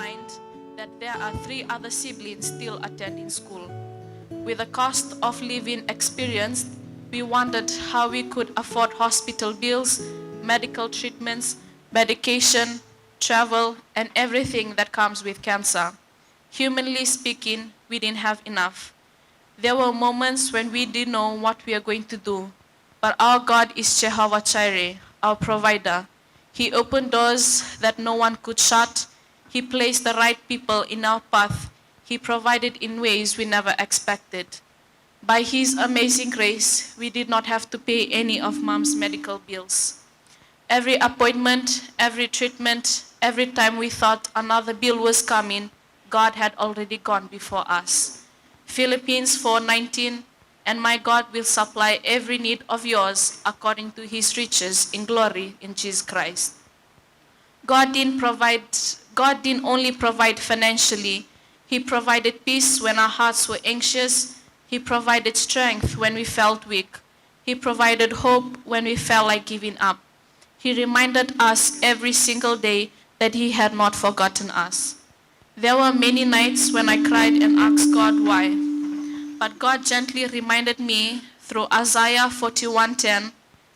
mind that there are 3 other siblings still attending school. With the cost of living experienced, we wondered how we could afford hospital bills, medical treatments, medication, travel, and everything that comes with cancer. Humanly speaking, we didn't have enough. There were moments when we didn't know what we are going to do, but our God is Jehovah Jireh, our provider. He opened doors that no one could shut. He placed the right people in our path. He provided in ways we never expected. By His amazing grace, we did not have to pay any of Mom's medical bills. Every appointment, every treatment, every time we thought another bill was coming, God had already gone before us. Philippians 4:19, and my God will supply every need of yours according to His riches in glory in Jesus Christ. God didn't only provide financially. He provided peace when our hearts were anxious. He provided strength when we felt weak. He provided hope when we felt like giving up. He reminded us every single day that He had not forgotten us. There were many nights when I cried and asked God why. But God gently reminded me through Isaiah 41:10,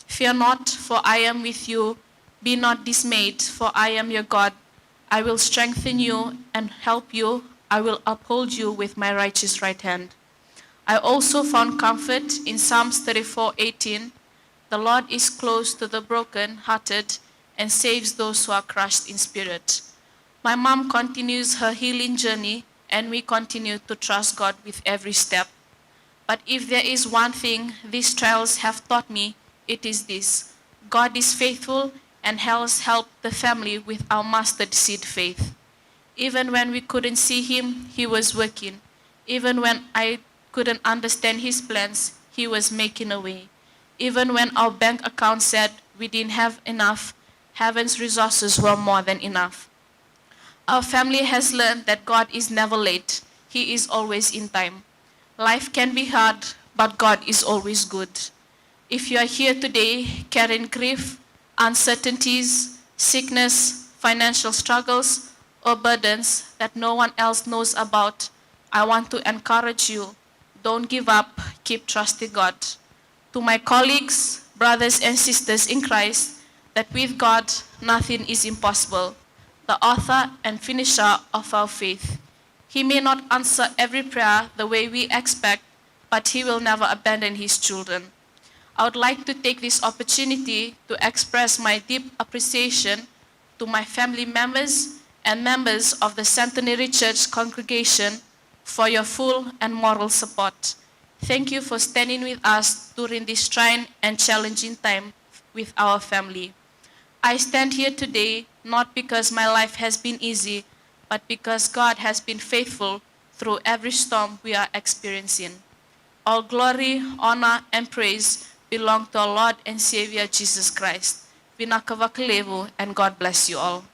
"Fear not, for I am with you. Be not dismayed, for I am your God. I will strengthen you and help you. I will uphold you with my righteous right hand." I also found comfort in Psalms 34:18. The Lord is close to the broken-hearted and saves those who are crushed in spirit. My mom continues her healing journey, and we continue to trust God with every step. But if there is one thing these trials have taught me, it is this: God is faithful and has helped the family with our mustard seed faith. Even when we couldn't see Him, He was working. Even when I couldn't understand His plans, He was making a way. Even when our bank account said we didn't have enough, heaven's resources were more than enough. Our family has learned that God is never late. He is always in time. Life can be hard, but God is always good. If you are here today carrying grief, uncertainties, sickness, financial struggles, or burdens that no one else knows about, I want to encourage you. Don't give up. Keep trusting God. To my colleagues, brothers and sisters in Christ, that with God, nothing is impossible. The author and finisher of our faith. He may not answer every prayer the way we expect, but He will never abandon His children. I would like to take this opportunity to express my deep appreciation to my family members and members of the Centenary Church congregation for your full and moral support. Thank you for standing with us during this trying and challenging time with our family. I stand here today not because my life has been easy, but because God has been faithful through every storm we are experiencing. All glory, honor, and praise belong to our Lord and Savior Jesus Christ. Vinakavakalevu, and God bless you all.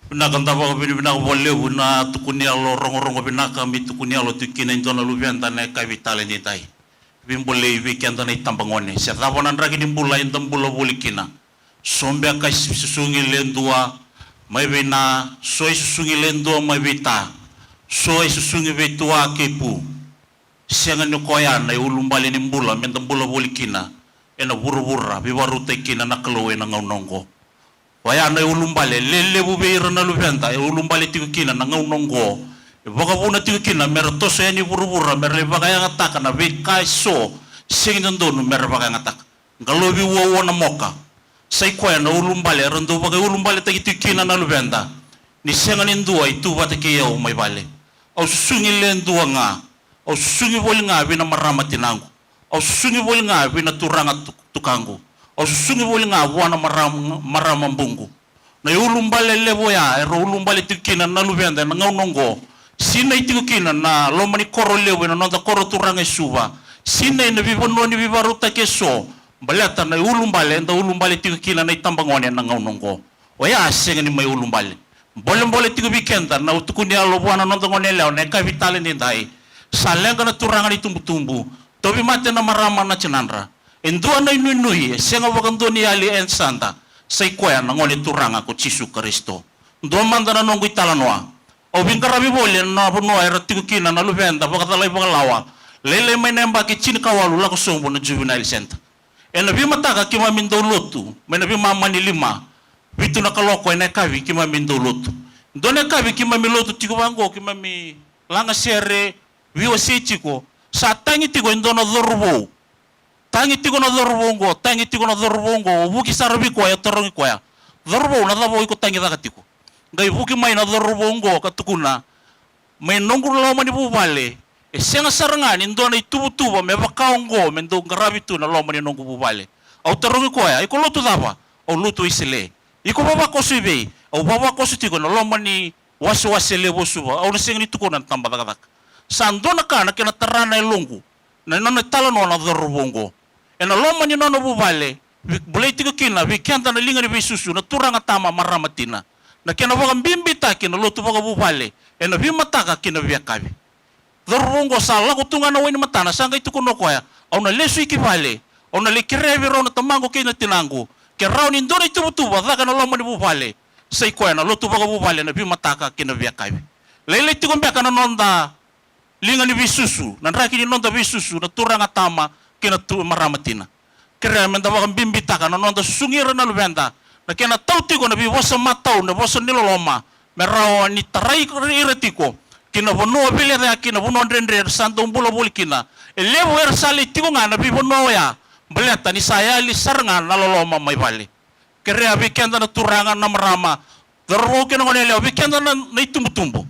Pinakanta pa ko pinakawalew na tukuni alo rongo-rongo pinaka mi tukuni alo tukina intona luvianta na kavitale ni tai. Bimbole weekend na itambangone. Sa tawanan ragi dimbula intambula bulikina. Sombe ka susungi lendua mai bina soi susungi lendua mai bita. Soi susungi betua kepu. Siangan koya na ulumbali dimbula mentambula bulikina. Ena buru-bura biwaru tekina na kelowe na ngaunongo. Waya na ulumbale lele bubeira na luventa ulumbale tikina na ngaunongo boka buna tikina mer toso yani burubura mer le baka yang ataka na bekai so singin ndonu mer baka yang ataka ngalobi wo na moka sai kwa na ulumbale rendo baka ulumbale tikina na luventa ni sengan ndua itu batake yo mai bale au sungi le ndua nga au sungi bol nga bina maramati nangu au sungi bol nga bina turanga tukangu o sungi boli nga wana marama mbungu na ulumbale lebo ya ero ulumbale tikina na lubenda na ngaunongo sina itikina na lomani koro lebo na nonda koro turanga suba sina ina bibononi bibaruta keso balata na ulumbale nda ulumbale tikina na itambangone na ngaunongo o ya senga ni mai ulumbale bole tikubikenda na utukuni alo bwana nonda ngone leo na kapitale ni dai salenga na turanga ni tumbu tobi mate na marama na chinandra Endua na inunui, senga wakandoni ali en santa, say koya na ngoni turanga ko Chisu Kristo. Ndua manda na nongo italanoa. O bingkarabi bole na bunua era tikukina na luvenda, bakatalay bakalawa. Lele may nemba ki chinikawalu lako sombo na juvenile center. E nabi mataka kima mindo lotu, may nabi mamani lima, vitu na kaloko na kavi kima mindo lotu. Ndone kavi kima mi lotu tikuwango kima mi langa sere, viwa sechiko, sa tangi tiko indono dhorbo. Tangi tiko na dhorubongo, buki sarabi ko ya torongi ko ya. Dhorbo na labo iko tangi dakatiko. Ngai buki mai na dhorubongo katukuna. Mai nonggu lo mani bubale. E senga sarangani ndo na itubu-tuba me bakaongo me ndo ngarabi tu na lo mani nonggu bubale. Au torongi ko ya, iko lutu daba, au lutu isile. Iko baba ko sibe, au baba ko sitiko na lo mani wasi-wasi lebo suba. Au nasengi ni tuko na tamba dakadak. Sando na kana kena tarana ilungu. Na nona tala nona dhorubongo. Ena loma ni nona bubale, boleh tiga kina, kenta na linga ni bisusu, na turanga tama maramatina. Na kena waka mbimbita kina lotu waka bubale, ena bimataka kina biakabi. Dhorubongo sa lago tunga na weni matana, sanga itu kuno koya, au na lesu ikibale, au na lekirevi rao na tamango kina tinangu, ke rao ni ndona itubutuba, dhaka na loma ni bubale, say koya na lotu waka bubale, na bimataka kina biakabi. Lele tiga mbiaka na nonda, linga ni bisusu, na raki ni nonda bisusu, na turanga tama, kena tu maramatina. Kira menda wakam bimbitaka na nonda sungira na lubenda, na kena tautiko na biwasa matau, na wasa niloloma, merawa ni tarai iretiko, kina bonua bile ya kina bonua ndendre, santo umbula buli kina, elevo ersali tiko nga na bibonua ya, baleta ni sayali saranga na loloma may bali. Kira bikenda na turanga na marama, darubo kina ngone leo, bikenda na itumbu-tumbu.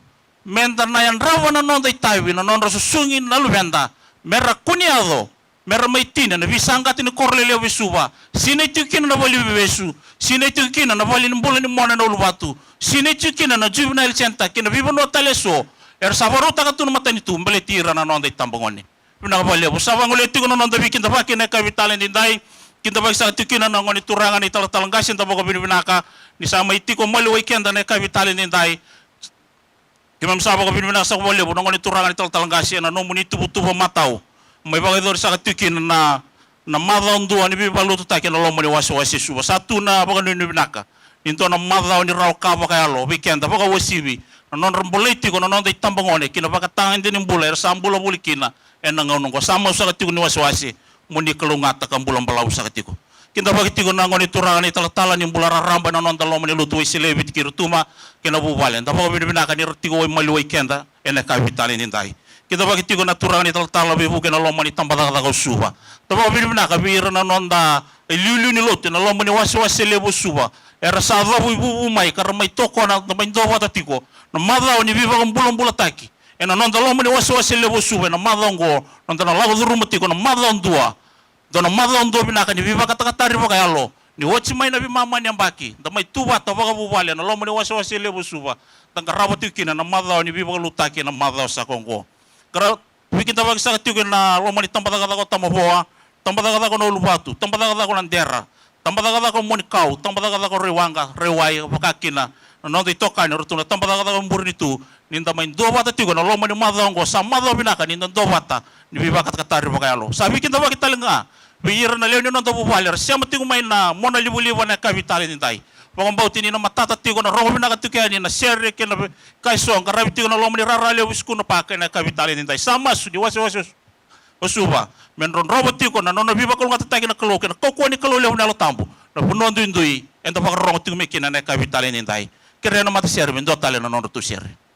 Menda na yan rawa na nonda itaiwi na nonda susungin na lubenda mera kuniado mera maitina na visangati ni korlele visuba sine tikina na vali besu sine tikina na vali mbula ni mona na ulubatu sine tikina na juvenile center kina vivono taleso sabaru takatun matani tu mbele tira na nonda itambangone pina vali busaba ngole tikuna nonda bikinda bakina kapitale ndai kinda baksa tikina na ngoni turanga ni talangasin tabako binaka ni sama itiko mali weekend na kapitale ndai Kimam sabo ko binuna sa wale bo ngoni turangan itol talangasi na no muni tubu-tubu matau. May bagay do sa katikin na madhaw ndo ani bibalu to takin lo muni wasi suba. Satu na bagay ni binaka. Into na madhaw ni raw ka bakay alo weekend baka wasibi. Non ramboleti ko non day tambangone kina baka tangin din imbuler sa ambula bulikina en nangaw ko sama sa katikun ni wasi muni kalungata kan bulang balaw sa katiko. Kinda bagiti ko na ngoni turangan itala-tala ni bulara ramba na non dalo muni lutu isilebit kirutuma kina bubalen da bawa binaka ni rtigo ay maluay kenda ena kapitale ni dai kita bagiti ko na turangan itala-tala bibu kina lo mani tambada ka suba da bawa binaka bira na non da liulu ni lutu na lo mani wasi lebo suba era sa babu ibu mai karena mai toko na mai do wata tiko na madao ni biba kan bulan taki ena non da lo mani wasi lebo suba na madao ngo non da lago rumati ko na madao dua Dona madon do binaka ni biba kata-katari ba kayalo ni wachi mai na bimama ni ambaki da mai tuba ta baga bubale na lomo ni wasi lebo suba tang karabati kina na madon ni biba lutaki na madon sa kongo kara bikita bag sa tiyo na lomo ni tambada ko tamaboa tambada ko no lubatu tambada ko ndera tambada ko monikau tambada ko rewanga rewai bakakina non to itoka ni rutuna tamba daga mburi tu ninda main do bata tigo na loma ni madongo sa mado binaka ninda do bata ni bibaka katari bakayalo sabi kinda ba kitalenga biyira na leo ni non to buvaler siya matigo main na mona libu-libu na kavitali nindai pangambau tini na matata tigo na roho binaka tukani na sere ke na kaisong karabi tigo na loma ni rarale wisku na pakai na kavitali nindai sama su di wasi osuba menron robo tigo na nono bibaka ngata tagi na kaloke na kokoni kalole na lo tambo na bunondo indui enda baka rongo tigo mekina na kavitali nindai kere na mata sere mendo tale na nono tu sere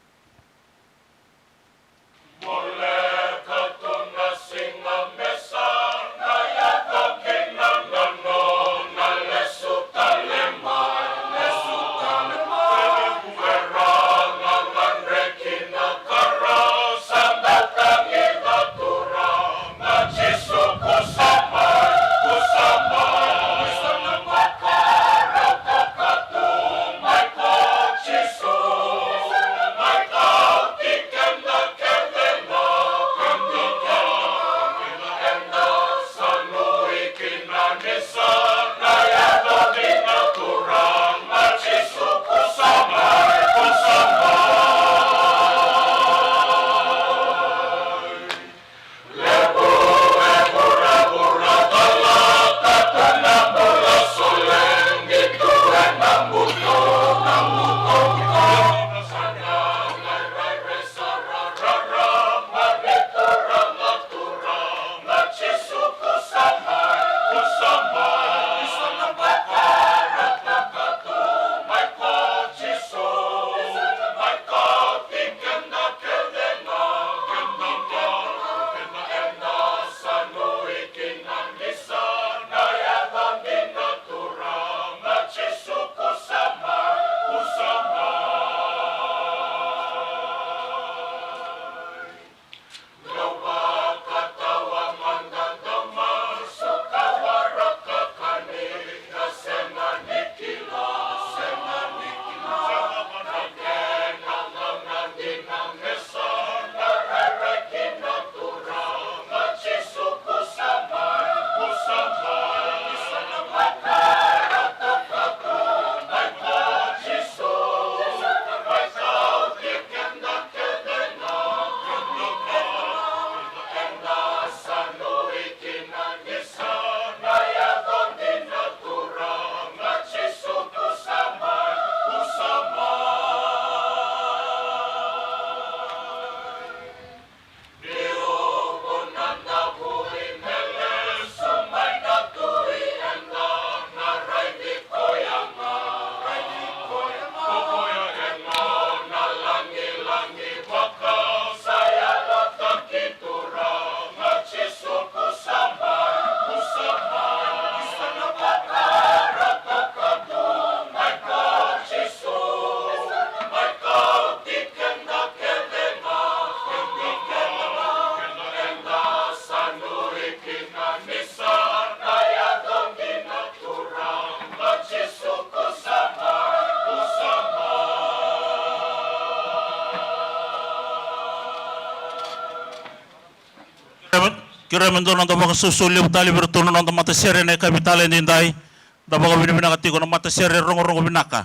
kira mendo nanda baka susuli utali bertunu nanda mata sere na kapitale nindai da baka binibina katiko na mata sere rongo binaka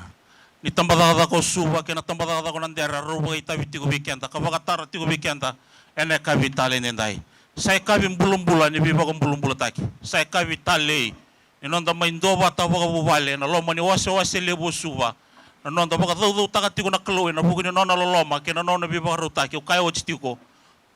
ni tambada ko suba kena tambada ko nandera ruba itabi tigo bikenta kabaka tar tigo bikenta ene kapitale nindai sai kabim bulum-bulan ni biba ko bulum-bulan taki sai kapitale ni nanda maindo bata baka bubale na loma ni wase lebo suba na nanda baka do takatiko na kloe na buku ni nona loloma kena nona biba rutaki kaya wachitiko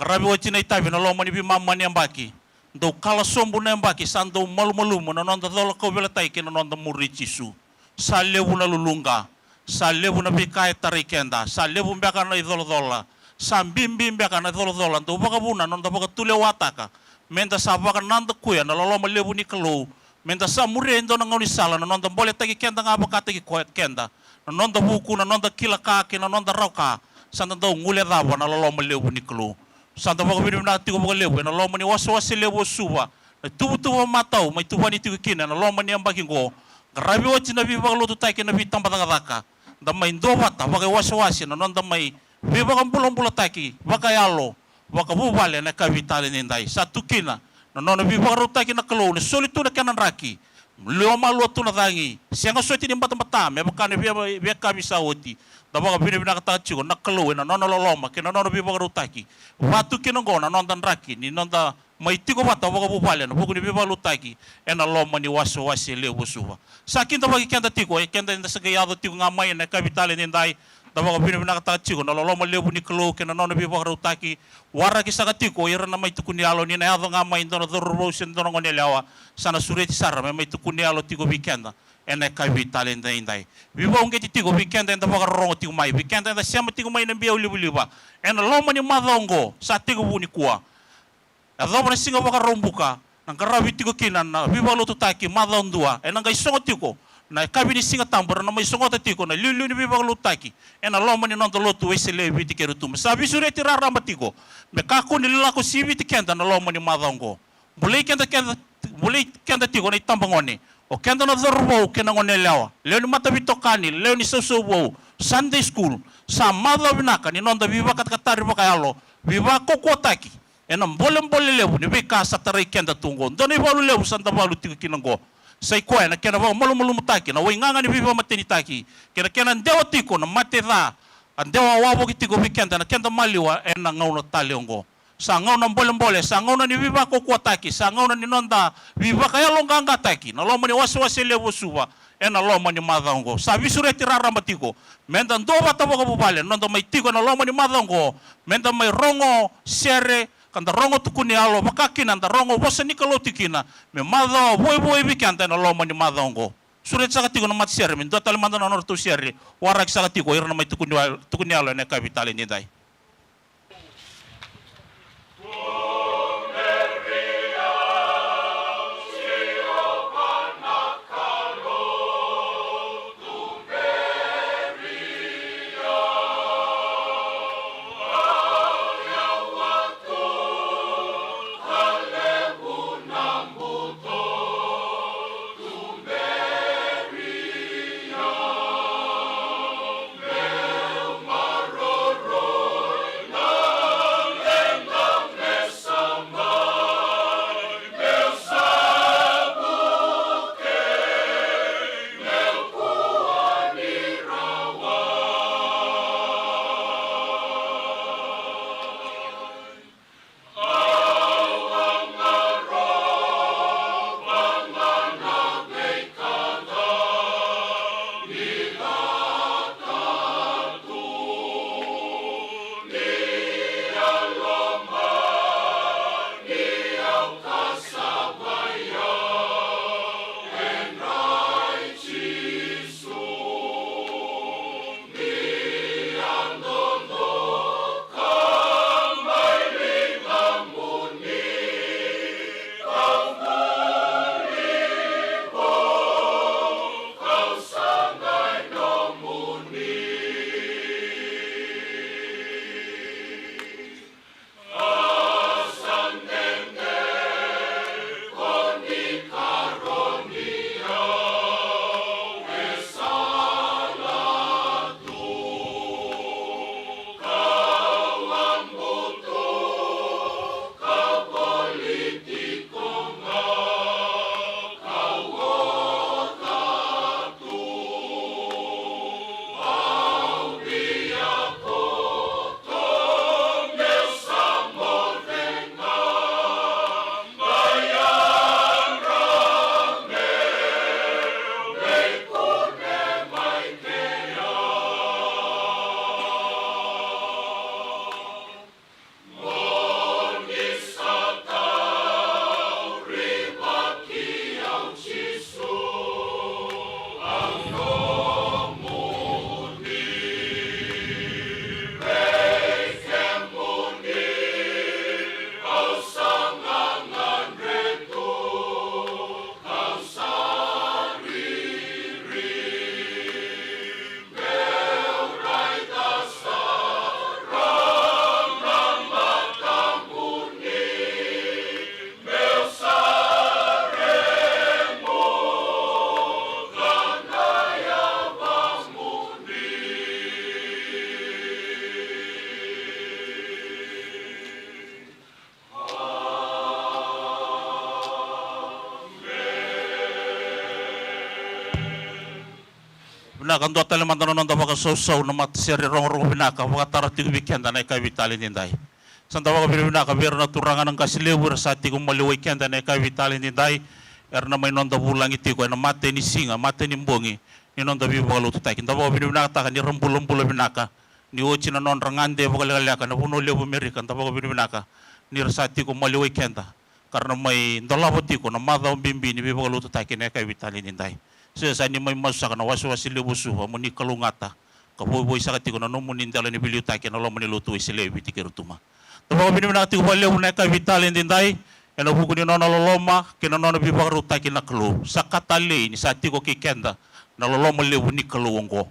karabi wachina itabi na loma ni bimama ni ambaki do kala sombu na ambaki sando malu-malumu na nonda dola ko bela taiki na nonda murichisu sa lebu na lulunga sa lebu na bikai tarikenda sa lebu mbaka na idolo-dola sa mbimbi mbaka na idolo-dola do baka buna nonda baka tule wataka menda sa baka nanda kuya na loloma lebu ni kalau menda sa muriendo na ngoni sala na nonda bole tagi kenda nga baka tagi kenda na nonda buku na nonda kila kaki na nonda rauka sanda do ngule daba na loloma lebu ni kalau santa baka bini na tigo baka lebu na loma ni wasa lebu suba na tubu matau mai tubu ni tigo kina na loma ni ambaki go grabe wachi na biba lo tutai kina bi tamba daga da mai ndo bata baka wasa na non da mai biba kan bulan taki baka yalo baka bubale na kavitale nindai satu kina na non biba ro taki na kalo ni solitu na kanan raki Leo malu tu na tangi. Siang suati ni mata me bakane via kami sauti. Dapat bini bina kata cigo nak keluar na nono loloma kena nono biba rutaki. Watu kena gona nonton raki ni nonton mai tigo bata boga bupale na buku ni biba lutaki. Ena loma ni waso wasi leo busuwa. Sakin bagi kenda tigo kenda inda segayado tigo ngamai na kapitale ni ndai. Dapat bini bina kata cigo na loloma leo ni keluar kena nono biba rutaki. Wara kisah tigo ira na mai tukuni alo ni na yado ngamai ndono dorrosen ndono ngone lewa. Sana sureti sara mai tukuni alo tigo bikenda. Ena kapitale ndai. Biba ungeti tigo bikenda enda boga rongo tigo mai bikenda enda siama tigo mai nambia ulibuliba. Ena loma ni madongo sa tigo buni kuwa. Ado na singa boga rombuka nang karabi tigo kinan na biba lo tutaki madondua. Ena ngai songo tigo na kabini singa tambor na mai songo tigo na lilu ni biba lo tutaki. Ena loma ni nondo lo tu wesele biti kerutum. Sabi sureti rara matiko. Me kaku ni lako sibi tikenda na loma ni madongo. Mulai kenda tigo na itambangone. O kenda na dorbo kena ngone lewa. Leo ni mata bitokani, leo ni sosobo. Sunday school. Sa madha binaka ni nonda biba katakatari bakayalo. Biba kokotaki. Ena mbole lewu ni beka satarai kenda tungo. Ndone balu lewu santa balu tiga kinango. Sai koe na kena bawa malu mutaki na wainganga ni biba mateni taki. Kena ndewa tiko na mate dha. Ndewa wabo kitiko bikenda na kenda maliwa ena ngauna taliongo. Sa ngauna mbole sa ngauna ni biba kokotaki, sa ngauna ni nonda biba kaya longanga taki. Na loma ni wasi lewu suwa. Ena loma ni madongo. Sa visureti rara matiko. Menda ndoba taboga bubale. Nonda mai tiko na loma ni madongo. Menda mai rongo sere. Kanda rongo tukuni alo makakina. Nda rongo wasa nikalo tikina. Me madho boy bikanta na loma ni madongo. Suret saka tiko na mati sere. Mendo talimanda na norto sere. Warak saka tiko. Ira na mai tukuni alo na kapitali ni dai. binaka ndo tale mandano nonda baka so na matseri rong binaka baka tarati weekend na kay vitali nindai santa baka binaka ber na turangan ng kasilewur sa ti kung mali weekend na kay vitali nindai na may nonda bulang iti ko na mate ni singa mate ni mbongi ni nonda bi baka luto takin da baka binaka ni rambulong binaka ni ochi na non rangande baka lalaka na puno lebu Amerika da baka binaka ni rasati kung mali weekend karena may ndalaboti ko na madaw bimbi ni bi baka luto takin na kay vitali nindai sa ni may masak na waswasi lebusuha muni kalungata kaboy sa katiko na numunin dala ni biliuta kina lo muni lutu isile biti kirutuma tama bini na katiko wale una ka vitale ndai ena buku ni nona loloma kina nona bi bakaruta kina klu sa katale ni sa tiko kikenda na loloma lebu ni kalungo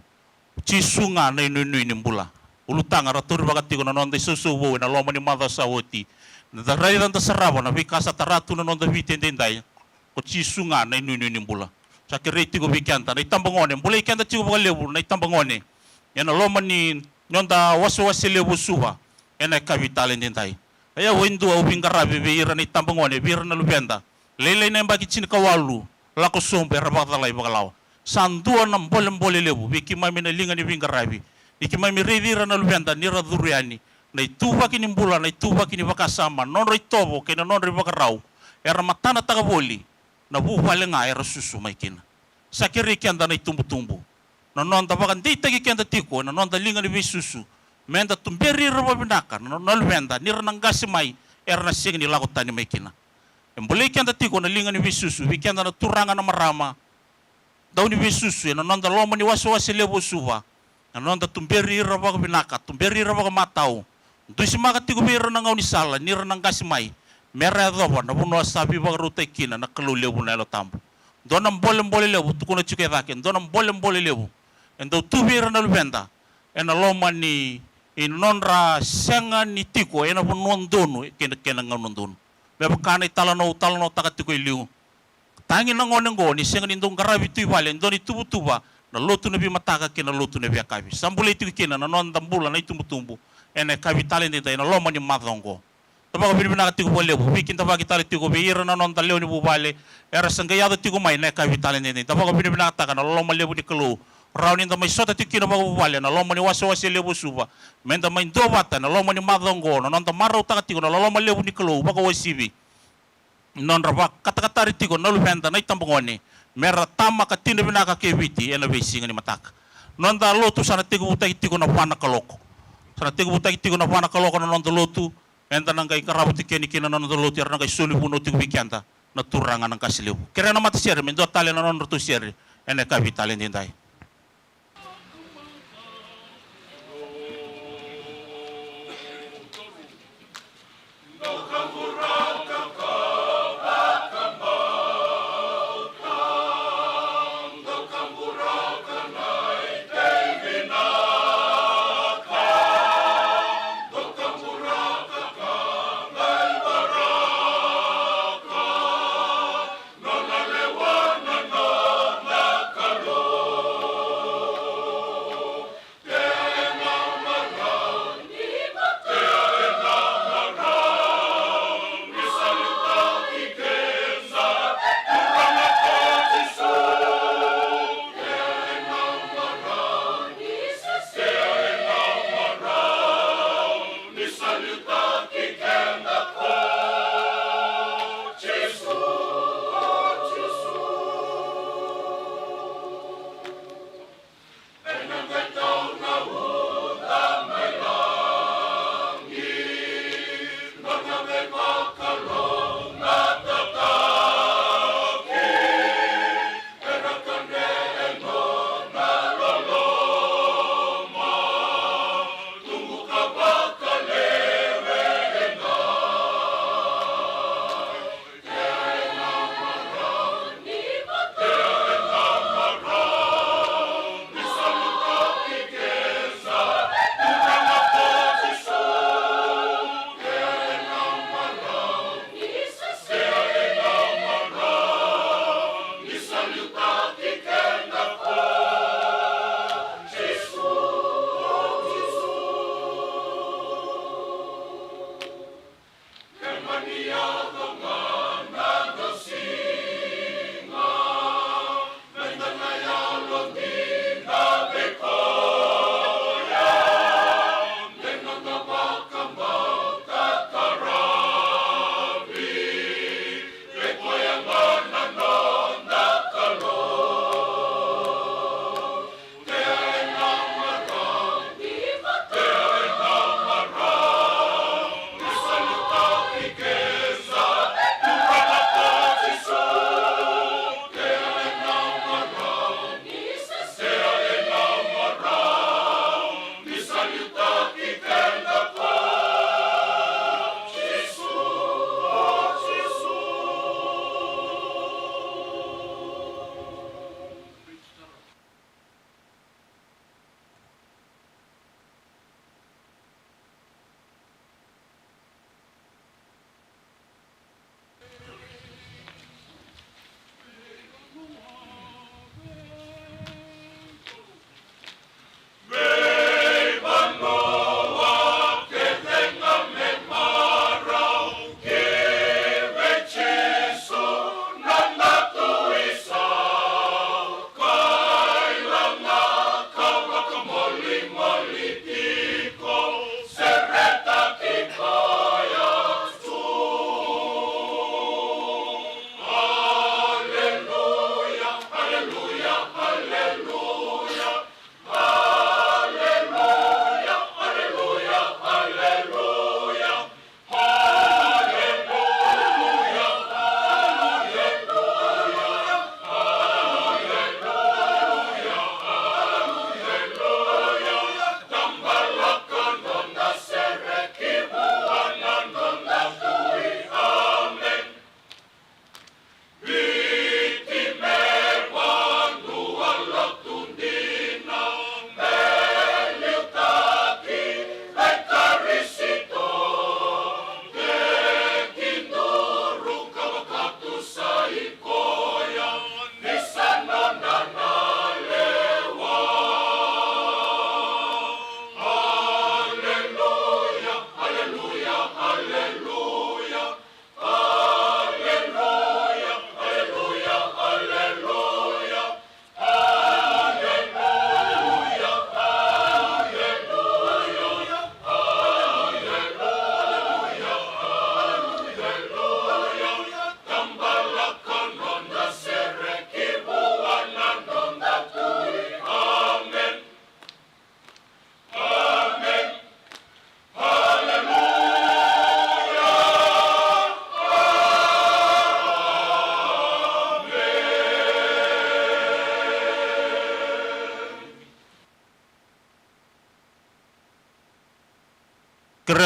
cisunga na inu ni mbula ulutanga ratur bakatiko na nonda susu wo na loma ni mada sawoti na rai dan sarabo na bikasa taratu na nonda biti ndai ko cisunga na inu ni mbula sa kireti ko bikanta na itambangone bulay kanta tigo bakalebu na itambangone yana loman ni nyonda wasu lebu suha yana kabitale ndai aya windu au bingarabi bira na itambangone bira na lubenda lele na mbaki chin kawalu lako sombe rabata lai bakalaw sandua na mbole lebu biki mami na linga ni bingarabi biki mami revira na lubenda ni raduriani na ituba kini mbula na ituba kini bakasama non ritobo kina non ribakarau era matana tagaboli na buwale nga era susu may kina. Sa kiri kenda na itumbu-tumbu. Na nonda bakan di tagi kenda tiko, na nonda linga ni susu. Menda tumberi raba binaka, na nolwenda, nira nang gasimay, era na sing nilakot tani may kina. Embulay kenda tiko na linga ni susu, wikenda na turangan na marama. Daw ni susu, na nonda loma ni waswasi lebo suwa. Na nonda tumberi raba binaka, tumberi raba mataw. Doy si maka tiko bira nang unisala, nira nang gasimay. Merah doa na buno sabi bagaruta kina na kalulebu na elo tambo. Donam bolem lebu tukuna chuke vaken. Donam bolem lebu. Endo tubira na lubenda. Ena loma ni inonra senga ni tiko ena bunon donu kena nganon donu. Beba kana talano takatiko iliu. Tangi na ngonengo ni senga ni ndong garabi tu ibale ndoni tuba na lotu na bi mataka kena lotu na bi akabi. Sambule itu kina na non dambula na itumbu ena kabi talente ena loma ni madongo. Tapos ko binibina katiko po lebu, bikin tapos kita tiko bihira na non taleo ni bubale, era sanggayado tiko may na kabitalen din. Tapos ko binibina kataka na lolo malebu di kalu, raunin da may sota tiko na bubale na lolo mani wasi lebu suba, menda may dobata na lolo mani madongo na non tamaraw takatiko na lolo malebu di kalu, baka wasibi. Non raba katakatari tiko na lubenda na itambangone, mera tama katino binaka kebiti, ena besinga ni mataka. Non da lotu sana tiko buta tiko na pana kaloko, sana tiko buta tiko na pana kaloko na non da lotu. Enta nang kay karabuti kini kina non dolo tiar nang kay suli puno tigo bikanta na turangan ng kasiliw. Kaya na matasiere mendo tali na non rotu siere ene ka vitale ndai.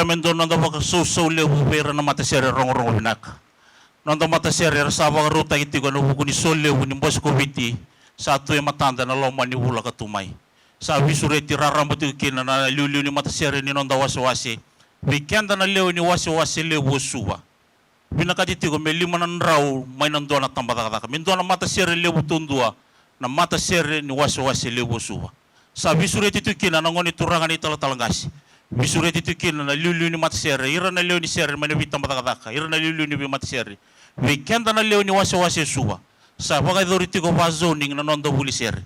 mendo nanda baka so le bubera na mata sere rongo binaka nanda mata sere sa baka ruta iti ko no bukuni sole ni bos ko biti satu yang matanda na loma ni hula katumai sa visureti rarambuti kina na liu ni mata sere ni nanda wasi weekend na leo ni wasi le wosuwa binaka iti ko me lima nan rau mai nan dona tambata min dona mata sere le butundua na mata sere ni wasi le wosuwa sa visureti tu kina na ngoni turangan ni talatangasi visureti tu kina na liu ni mata sere ira na leo ni sere mana bitam bata ira na liu ni mata sere weekend na leo ni wasi suwa sa baka doriti ko pa zoning na nondo buli sere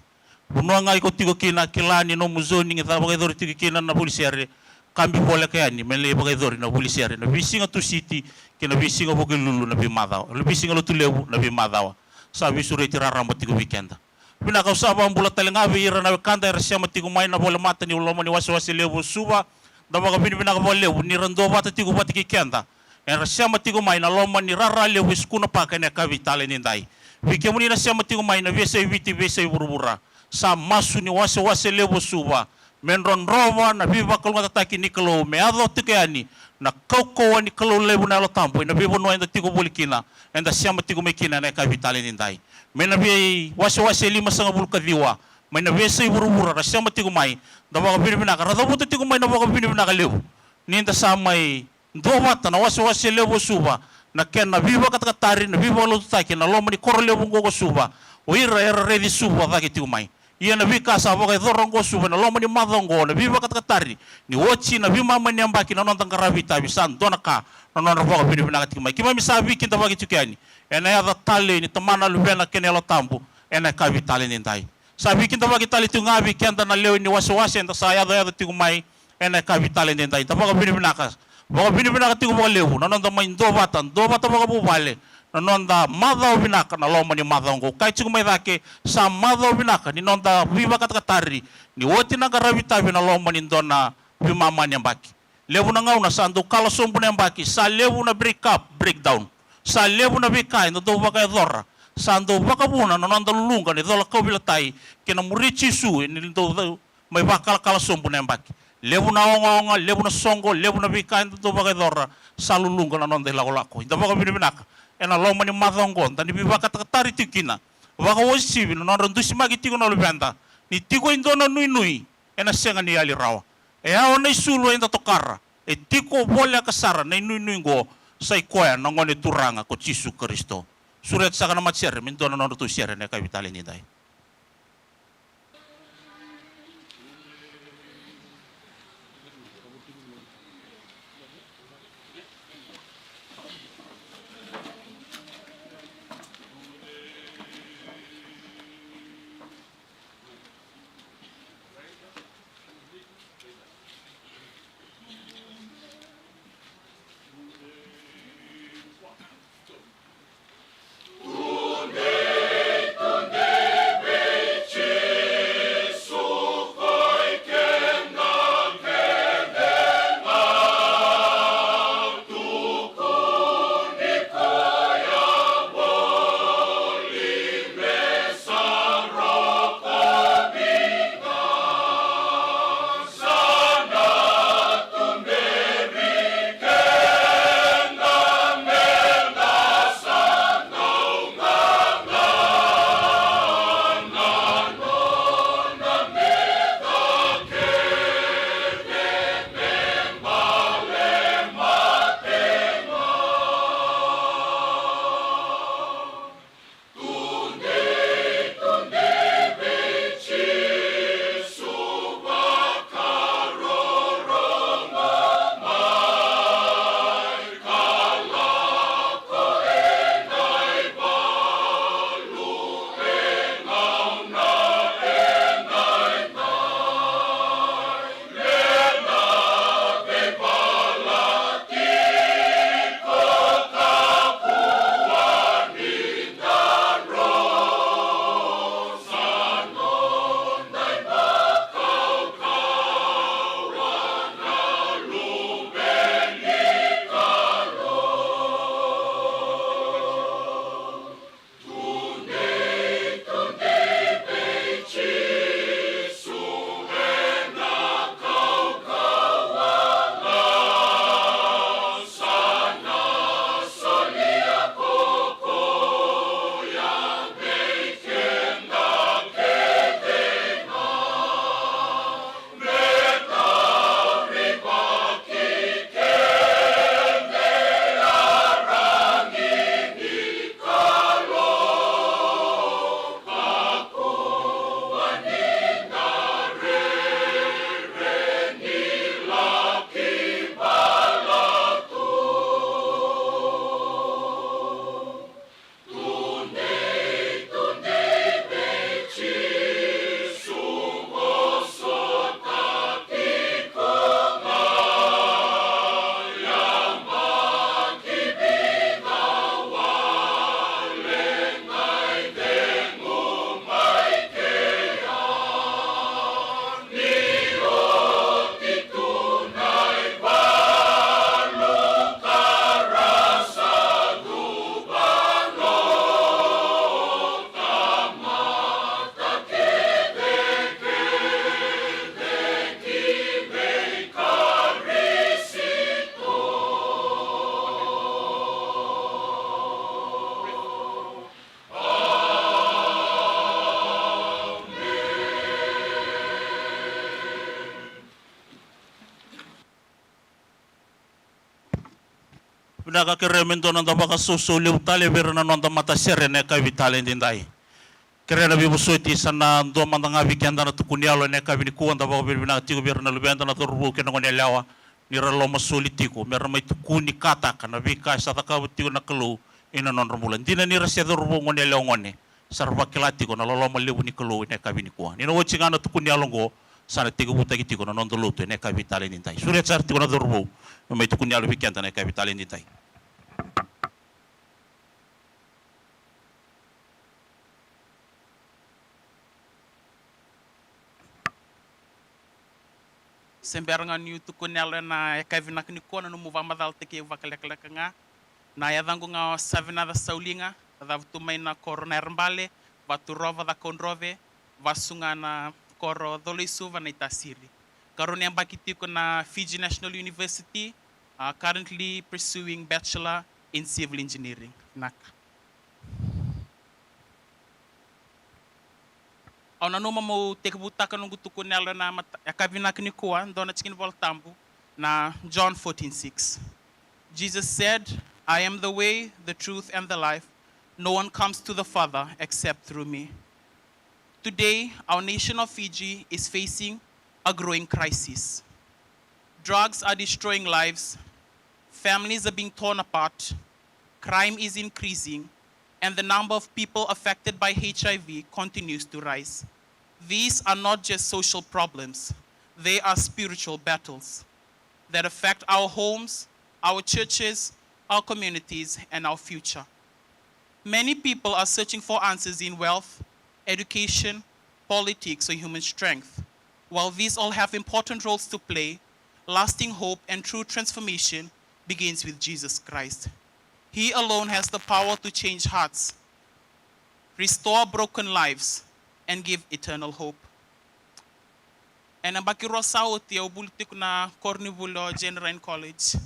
bunwa ngai ko tigo kina kilani no mu zoning ta baka doriti ko kina na buli sere kambi bola kayani mele baka dori na buli sere na bisinga tu city kina bisinga boke lulu na bimadaw na bisinga lo tu lebu na bimadaw sa visureti raramati ko weekend bina ka usaba ambula talingabi ira na kanda ira siya mati ko mai na bola mata ni ulama ni wasi lebu suwa da baka bina ka bola lebu ni rando bata tigo bati kikenda era siya mati ko mai na loma ni rara lebu skuna pa kana ka vitale ni ndai wike muni na siya mati ko mai na vese viti vese burubura sa masu ni wasi lebu suwa menron rova na viva kalunga tataki ni kalo me ado tikani na koko ni kalo lebu na lo tampo na vivo no enda tigo bulikina enda siya mati ko mekina na ka vitale ni ndai mena bi wasi lima sanga bulu kadiwa mena vese burubura na siya mati ko mai da baka bina ka rado buti ko mai na baka bina ka lebu ni enda samai ndo wata na wasi lebu suwa na ken na viva katakatari na viva lo tutaki na loma ni koro lebu ngogo suwa o ira era ready suwa daki tigo mai ia na vika sa baka dorongo suwa na loma ni madongo na viva katakatari ni wochi na vima mani ambaki na nontan karavita bisan dona ka na nona baka bina ka tigo mai kima misabi kinta baki tukiani ena ya tale ni tamana lubena kenelo tambu ena ka vitale ni ndai sabi kinta baki tali tu ngabi kenda na leo ni wasi enta saya da tigo mai ena ka vitale ni ndai tabaka bina ka baka bina ka tigo baka lebu na nonta mai do bata baka bubale na nonda madhaw binaka na loma ni madhaw ngo kai tigo mai dake sa madhaw binaka ni nonda viva katakatari ni woti na garavita na loma ni dona bimama ni ambaki lebu na ngauna sa ando kala sombu ni ambaki sa lebu na breakdown sa lebu na bikai no do baka dora sa ando baka buna na nonda lulunga ni dola kabila tai kena murichi su ni do mai bakal kala sombu ni ambaki lebu na onga lebu na songo lebu na bikai do baka dora sa lulunga na nonda lako inda baka binaka ena loma ni madongo tani bibaka takatari tikina waka wosibi no rondu simagi tiko no lubanda ni tiko indona nui ena senga ni ali rawa e hao nei sulu enda tokara e tiko bola kasara nei nui ngo sai koya na ngone turanga ko Yesu Kristo surat sakana matsere min dona no tu sere ne ka vitale ni dai Tunde Pinaka keremen to nanda baka susuli utale verna nanda mata serene ka vitale ndai. Kerena bibu suiti sana ndo mandanga vikenda na tukunialo ne ka vini kuanda baka bina tigo verna lubenda na turbu ke ngone lawa ni ralo masuli tigo merna mai tukuni kata kana vika sa ka tigo na kelu ina non romulan dina ni rasia turbu ngone lawa ngone sarva kelati ko na lolo malibu ni kelu ne ka vini kuan. Nino wachinga na tukunialo ngo sana tigo buta kiti ko na non doluto ne ka vitale ndai. Surya sar tigo na turbu mai tukunialo vikenda ne ka vitale ndai. Semberangan yu tukunela na ekavina kini kona no muva madal teke vakaleka nga na yadangu nga savina da saulinga da tumai na coroner mbale vaturova da konrove vasunga na koro dolisu va na itasiri karone ambakiti na Fiji National University, currently pursuing bachelor in civil engineering naka. Au na numa mo tekbutaka nungu tukunela na akavina kini kuwa ndona chikin voltambu na John 14:6. Jesus said, I am the way, the truth, and the life. No one comes to the Father except through me. Today, our nation of Fiji is facing a growing crisis. Drugs are destroying lives, families are being torn apart, crime is increasing, and the number of people affected by HIV continues to rise. These are not just social problems, they are spiritual battles that affect our homes, our churches, our communities, and our future. Many people are searching for answers in wealth, education, politics, or human strength. While these all have important roles to play, lasting hope and true transformation begins with Jesus Christ. He alone has the power to change hearts, restore broken lives, and give eternal hope. And ambakiro sauti ya ubultik na Cornivulo General College.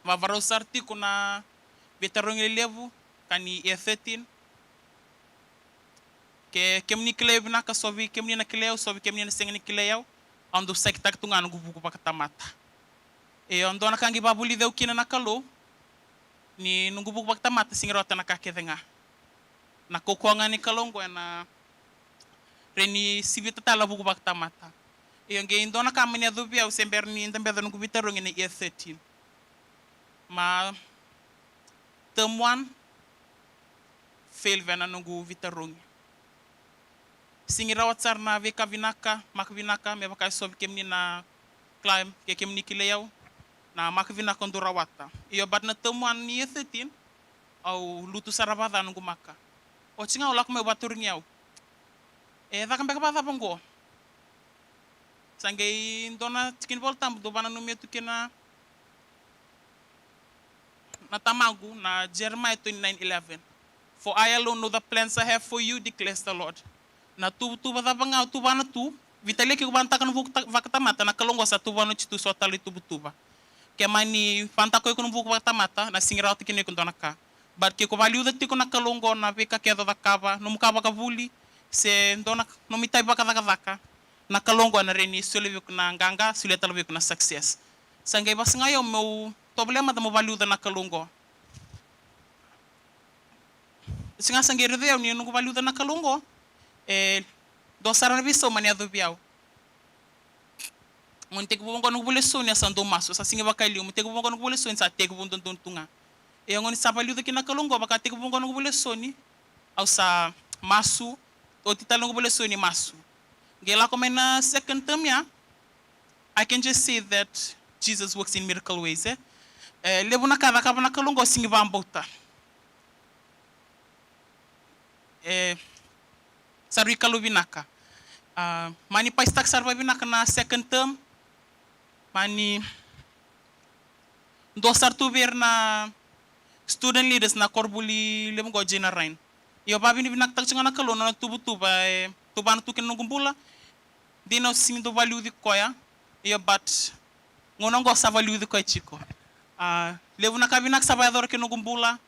Vavarosarti kuna veterong levu kani E13 ke kemni kileu na kasovi kemni na kileu sovi kemni na sengni kileu ando sektak tungan gubuku pakatamata. E ando na kangi babuli deu kina na kalo ni nunggubuku pakatamata singrota na kakedenga. Na kokuangan ni kalongo na reni sivita tala buku pakatamata. E nge indo na kamani adubia usemberni ndambeda nungubiterong ni E13. Ma temuan fail vena nungu vitarungi. Singira watsar na veka vinaka, makvinaka, me baka sob kemni na climb ke kemni kileyau na makvinaka ndura wata. Iyo bat na temuan ni E13 au lutu sarabada nungu maka. O chinga ulak me baturing yau. E da kambeka bada bongo. Sangai ndona chikin voltam do bana numia tukena na tamagu na Jeremiah 29:11. For I alone know the plans I have for you, declares the Lord. Na tu bata banga tu bana tu vitale ke banta kan vakatamata na kalongo sa tu bana chitu so tali tu butuba. Ke mani panta ko kun buku vakatamata na singira tikine kun donaka. But ke ko value dati ko na kalongo na veka ke da kaba no mukaba ka vuli se ndona no mitai baka na kalongo na reni sulevi na nganga sule talvi na success. Sangai bas ngayo mo problema da mo value da na kalongo. Singa sangere deu ni no value da na kalongo. Do sarana viso mania do biao. Monte ko bongo no bule soni asando maso sa singa bakali mo te ko bongo no bule soni sa te ko bondon tunga. E ngoni sa value da kina kalongo baka te ko bongo no bule soni au sa masu o titalo no bule soni masu. Gela ko na second term ya. I can just say that Jesus works in miracle ways. Lebu na kada ka na kalongo singa bambota. Sarwi kaluvinaka. Mani paistak sarva vinaka na second term. Mani do sartu ver na student leaders na korbuli lemgo generain. Yo babi ni vinak tak changa na kalo na tubutuba tuban tukin ngumbula. Dino sing do value di koya. Yo but ngonongo sa value di koy chiko. Levu na kavinak sa bayador ke ngumbula.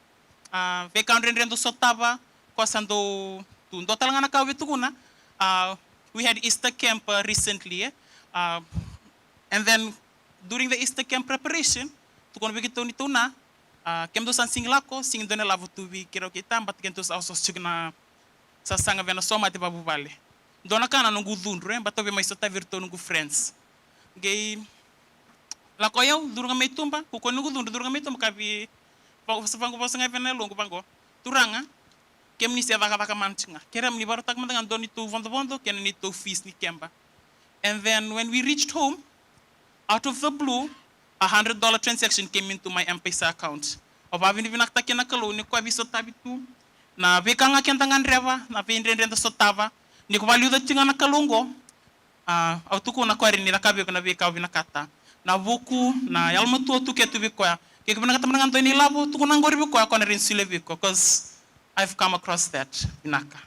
Vekan rendo sotaba ko sando we had Easter camp recently, and then during the Easter camp preparation, tukon begitu ni tuna kem dos sing lako sing done lavo tuvi kiro kita bat kem dos ausos chugna sa sanga vena soma te babu vale dona kana nungu dundre bato be mais sota virto nungu friends gay la koyo durga me tumba ku ko nungu dundre durga me tumba kabi vangu vanga vena longo vango turanga kem ni se vaga vaga manchinga keram ni barotak mandangan doni tu vondo ken ni tu fees ni kemba. And then when we reached home, out of the blue, $100 transaction came into my M-Pesa account. Oba vini vinakta kena kalo ni kwa viso tabitu na vekanga kentangan reva na vendrenda sotava ni kwa liuda tinga na kalongo autuko na kwa rini la kabe kuna veka vinakata na vuku na yalma tu ketu vikwa ke kuna kata manangan to ni labo tu kuna ngori vikwa kwa na rinsile vikwa because I've come across that vinaka.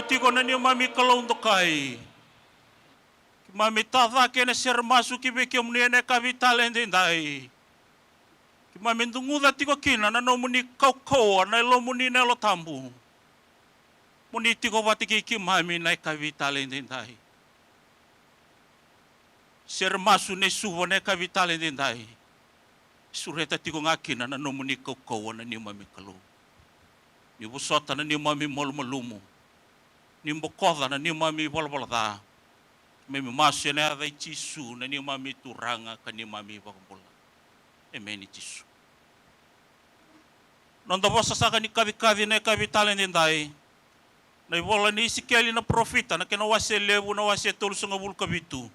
Tiko na niya mami kalau untuk kai. Mami tata kena ser masuk ki beke muni ne kavital endai. Mami tunguda tiko kina na no muni kau na lo muni ne lo tambu. Muni tiko batiki ki mami na kavital endai. Ser masu ne suvo ne kavitale dindai. Sureta tiko ngakina na nomuni kau na ni mami kalu. Ni busota na ni mami malumu. Ni mbokoda na ni mami bolbolada. Memi masu ne ada Jisu na ni mami turanga ka ni mami bakumbola. Amen Jisu. Nonda bosa saka ni kavi ne kavitale dindai. Na ibola ni sikeli na profita na kena wase lebu na wase tolu sunga bul kabitu.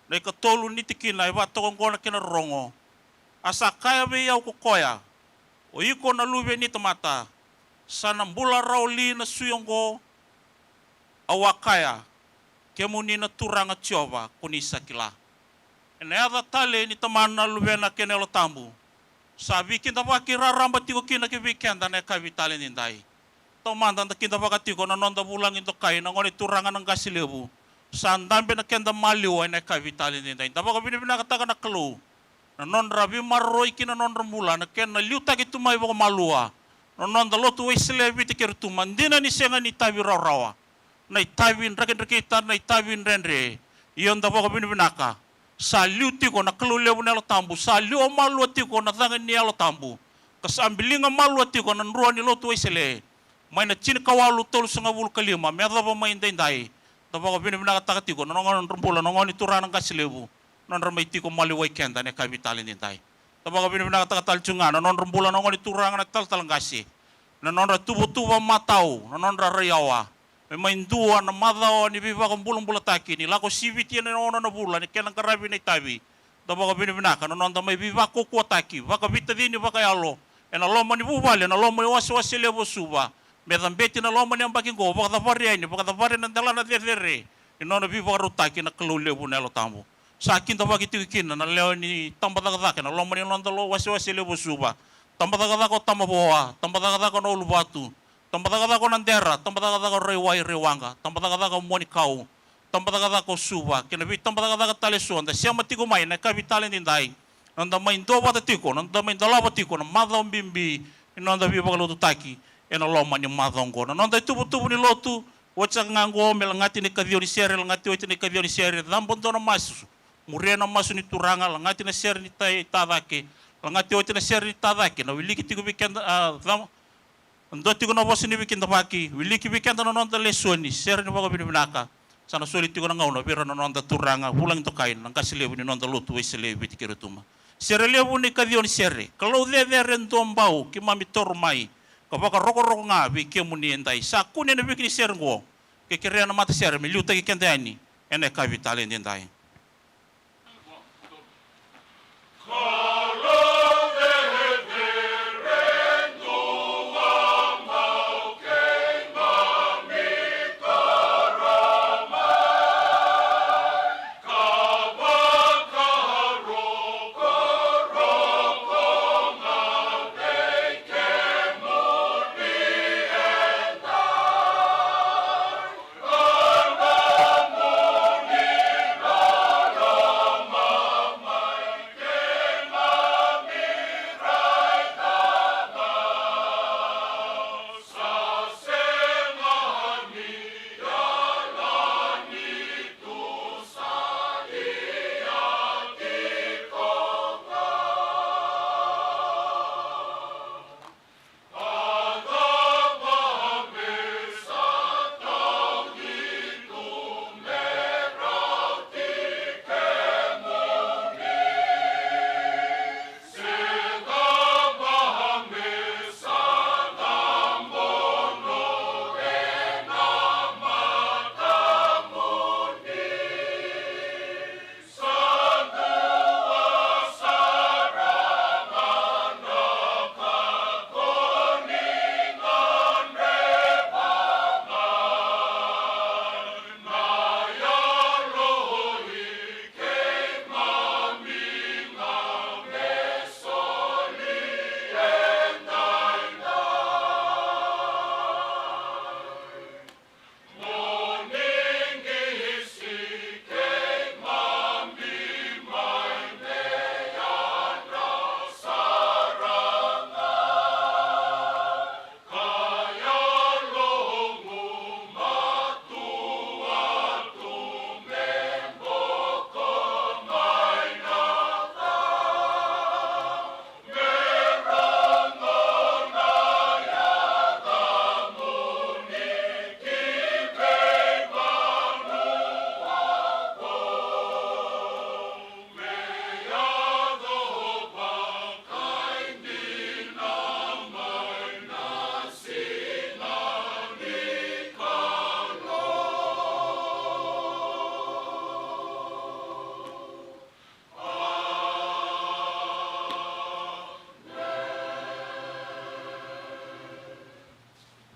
Na ikatolu ni tikina iba tokongona kena rongo. Asa kaya be yau kokoya. O iko na lube ni tamata. Sana mbula rauli na suyongo awakaya. Kemuni na turanga tioba kuni sakila. Ena ada tale ni tamana lube na kenelo tambu. Sabi kinta pakira ramba tiko kina kibikenda na kavitale nindai. Tomanda na kinta pakatiko na nonda bulang ito kay na ngoni turanga ng kasilebu. Sandambe na kenda maliwa na kavitale nindai. Tapos binibinakataka na kalu. Na non rabi marroi kina non ramula na ken na liuta gitu mai bako malua na non da lotu wesle biti kertu mandina ni senga ni tabi rawa na itabin raken rekita na itabin renre iyon da bako binaka sa liuti ko na kalule bunelo tambu sa liu malua ti ko na tangan ni alo tambu kas ambilinga malua ti ko na ruan ni lotu wesle mai na chin kawalu tol sunga bul kalima me da ba mai ndai da bako binaka takati ko na non rambula no ngoni turana kasilebu non ramai tiko maliwai kenda ne kavitale nintai. Tabaga bini bina kata tal cungana non rambula non ngoni turang na tal talangasi. Na non ra tubu matau, na non ra riawa. Me main dua na madao ni biba ko bulong bulataki ni lako siviti na ono na bula ni kenang karabi na tabi. Tabaga bini bina ka non tamay biba ko kuataki, baka bitadini baka yalo. E na loma ni bubale na loma ni wasi lebo suba. Me tambeti na loma ni ang baking go baka tafari ni baka tafari na dala na dere. Ino na biba rutaki na kalulebo na lo tamu. Sa akin tawa kitikin na leo ni tambadagada na lomani nondalo wasi lebo suba tambadagada ko tamaboa tambadagada ko no lubatu tambadagada ko nandera tambadagada ko rewanga tambadagada ko monikau tambadagada ko suba kinabi tambadagada ko taleson da siya matiko mai na kavitale nindai nanda main do batatiko nanda main dalawa tiko na madong bimbi nanda bi bagalo taki ena lomani madong ko nanda tubu ni lotu wacha ngango melangati ni kadio ni sere langati wacha ni kadio ni sere dambondo na masu murena masu ni turanga langati na share ni tadake langati ote na share ni tadake na wiliki tigo bikenda ndoti ko na bosi ni bikenda paki wiliki bikenda na nonda lesoni share ni bago binaka sana soli tigo na ngauna bira na nonda turanga hulang to kain nang kasilebu ni nonda lutu wesele bitikirutuma share lebu ni kadio ni share kalau de rentombau ki mami tormai kapaka roko nga bi kemuni endai sakune na bikini share ngo ke kire na mata share mi luta ki kendani ene kavitale endai.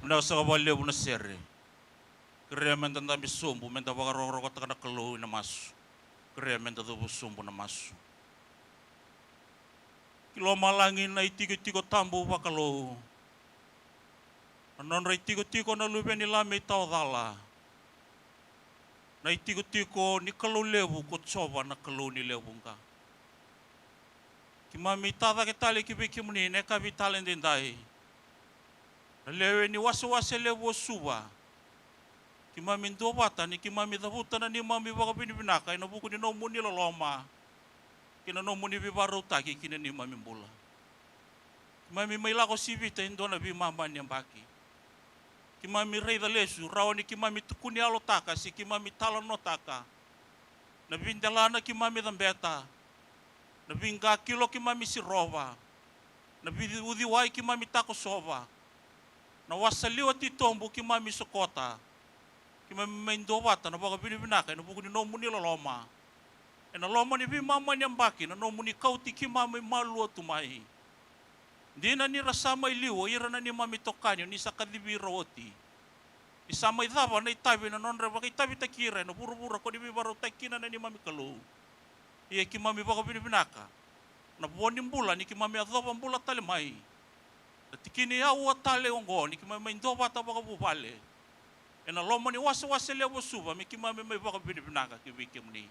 Bina sa kawali na sere. Kaya menta tabi sumbu, menta bakaroro ko taka nakalo na masu. Kaya menta tabi sumbu na masu. Kilo malangin na itiko-tiko tambu bakalo. Anon ra itiko-tiko na lube nila may tao dala. Na itiko-tiko ni kalau lebu ko tsoba na kalau ni lebu ka. Kimami tata kitali kibiki muni ne kabitalen din dai. Na lewe ni wasa-wasa lebu suba. Kimami ndobata ni kimami dabuta na ni mami baka binibinaka ina buku ni no muni loloma. Kina no muni bibaru taki kina ni mami bola. Kimami may lako sibita indo na bi mama ni baki. Kimami rei da lesu rawani kimami tukuni alo taka si kimami talan no taka. Na bindalana kimami dambeta. Na binga kilo kimami si rova. Na udiwai kimami tako sova. Na wasaliwa titombu kimami sokota. Kimami maindobata na baka binibinaka na buku ni no muni loloma. E na loma ni bi mama ni ambaki na no muni kauti kimami maluo tumai. Di na ni rasama iliwo, ira na ni mami tokanyo, ni sa kadibira oti. Isama idhaba na itabi na nonre, baka itabi takira, na buru-buru ko ni bibaro takina na ni mami kalu. Iya ki mami baka binibinaka. Na buwanin bula, ni ki mami adhaba bula talimai. Na tikini au atale ongo, ni ki mami indoba ta baka bubale. E na loma ni wasa-wasa lebo suba, mi ki mami may baka binibinaka ki bikim ni.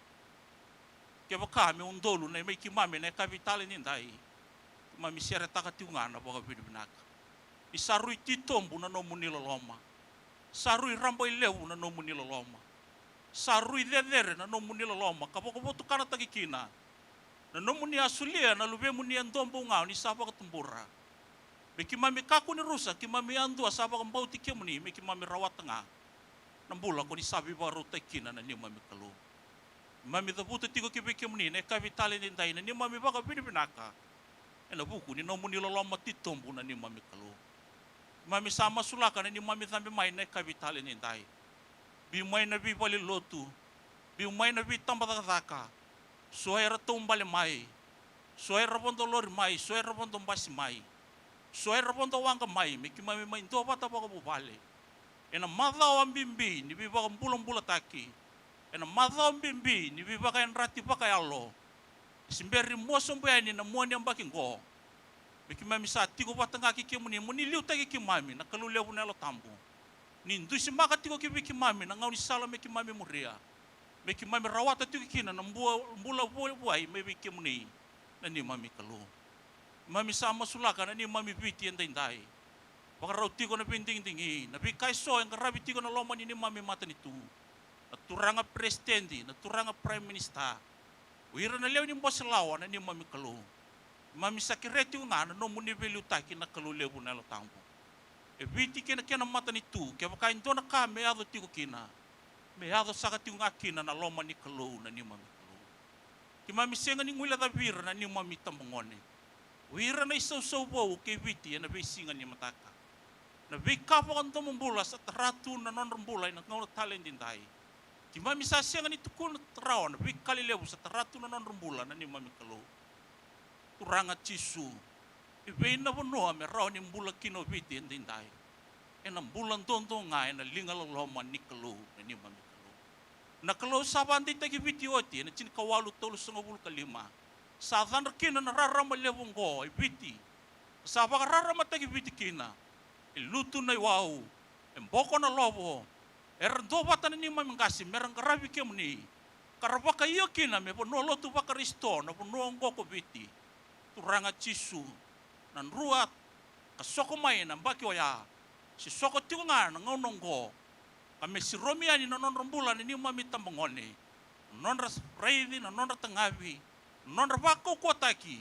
Kaya baka kami undolu na may ki mami na kabitali nindai. Mami sere taka tiungana baka binibinaka. Isarui titombu na no muni loloma. Sarui rambai lewu na no muni loloma. Sarui dedere na no muni loloma. Kapoko botu kana takikina. Na no muni asulia na lube muni andombo ngau ni saba katembura. Meki mami kaku ni rusa ki mami andua saba kambau tike muni meki mami rawat tengah. Nambula ko ni sabi baru takina na ni mami kalu. Mami tabuta tigo kibeke muni na kabitali nindai na ni mami baka binibinaka. Ena buku ni nomu ni loloma titombu na ni mami kalu. Mami sama sulaka na ni mami thambi mai na kabitali ni ndai. Bi mai na bi bali lotu. Bi mai na bi tambatakataka. Soera tumbali mai. Soera bondo lori mai. Soera bondo mbasi mai. Soera bondo wanga mai. Miki mami mai ndo bata baka bubale. Ena madhao ambimbi ni bi baka mbula taki. Ena madhao ambimbi ni bi baka enrati baka yalo. Simberi moso mbayani na mwani ambaki ngo. Biki mami sa tigo batanga kiki muni liu tagi ki mami na kalu lewu nelo tambu. Ni ndusi maka tigo ki biki mami na ngau ni sala meki mami muria. Meki mami rawata tigo kina na mbula buai me biki muni na ni mami kalu. Mami sama sulaka na ni mami biti endai. Baka rau tigo na binding dingi. Na bikai so yang karabi tigo na loma ni mami mata nitu. Na turanga presidendi, na turanga prime minister. Wira na leo ni mbos lawa na ni mami kalu. Mami sakireti unga na no muni velu taki na kalu lebu na lo tambu. E biti kena mata ni tu. Kaya baka indona ka me ado tigo kina. Me ado sakati unga kina na loma ni kalu na ni mami kalu. Ki mami senga ni ngwila da vira na ni mami tambangone. Wira na isaw-saw bau ke biti na besinga ni mataka. Na bika pa kanto mambula sa taratu na non rambulay na ngawna talen din tayo. Ki mami sa senga ni tukun trawan, bikali lebu sa taratu na non rambula na ni mami kalu. Turanga chisu. Ibe na bono me raw ni mbula kino biti din tayo. E na mbulan tondo nga na lingaloloma ni kalu na ni mami kalu. Na kalu saban di tagi biti oti na chin kawalu tolo sa ngabul kalima. Sa thanar kina na rarama lebong go ibiti. Sa baka rarama tagi biti kina. Iluto na iwau. Emboko na lobo. Erdo bata na ni mamingasi merang karabi ke muni. Karabaka iyo kina me bono lotu baka risto na bono ngoko biti. Turanga chisu. Nan ruat kasoko mai na baki waya. Si soko tiunga na ngonongo. Kami si romiani na non rambulan ni mami tambangone. Non ras raidi na non ratangavi. Non rabako kuataki.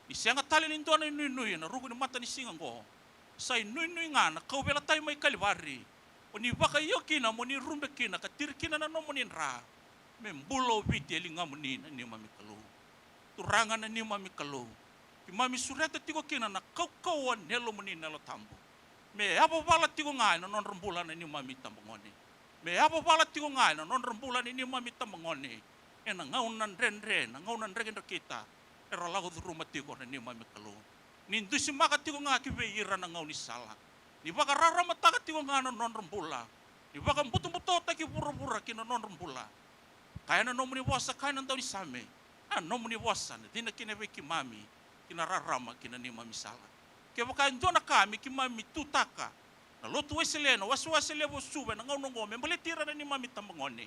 Isianga tali lindo na nui na rugo ni mata ni singango. Sai nui nga na kau bela tayo may kalibari. O ni baka iyo kina mo ni rumbe kina katir kina na no mo ninra. Membulo biti elinga mo ni na ni mami kalu. Turangan na ni mami kalu. Ki mami sureta tigo kina na kau-kauan nelo mo ni nelo tambo. Me apa bala tigo nga na non rambulan na ni mami tambangone. Me apa bala tigo nga na non rambulan na ni mami tambangone. E na ngaunan renre, na ngaunan regen kita. Era lago du rumah tigo na ni mami kalu. Nindu si maka tigo nga kibe ira na ngau ni sala. Ni baka rara mataka tiwa ngana non rembula. Ni baka mbutu-mbutu taki pura-pura kina non rembula. Kaya na nomuni wasa kaya na daw ni same. Nomuni wasa na dina kina ve kimami kina rarama kina ni mami sala. Kaya baka ndona kami kimami tutaka. Na lotu weselena wasi-wasile bo sube na ngau-ngau membaletira na ni mami tambangone.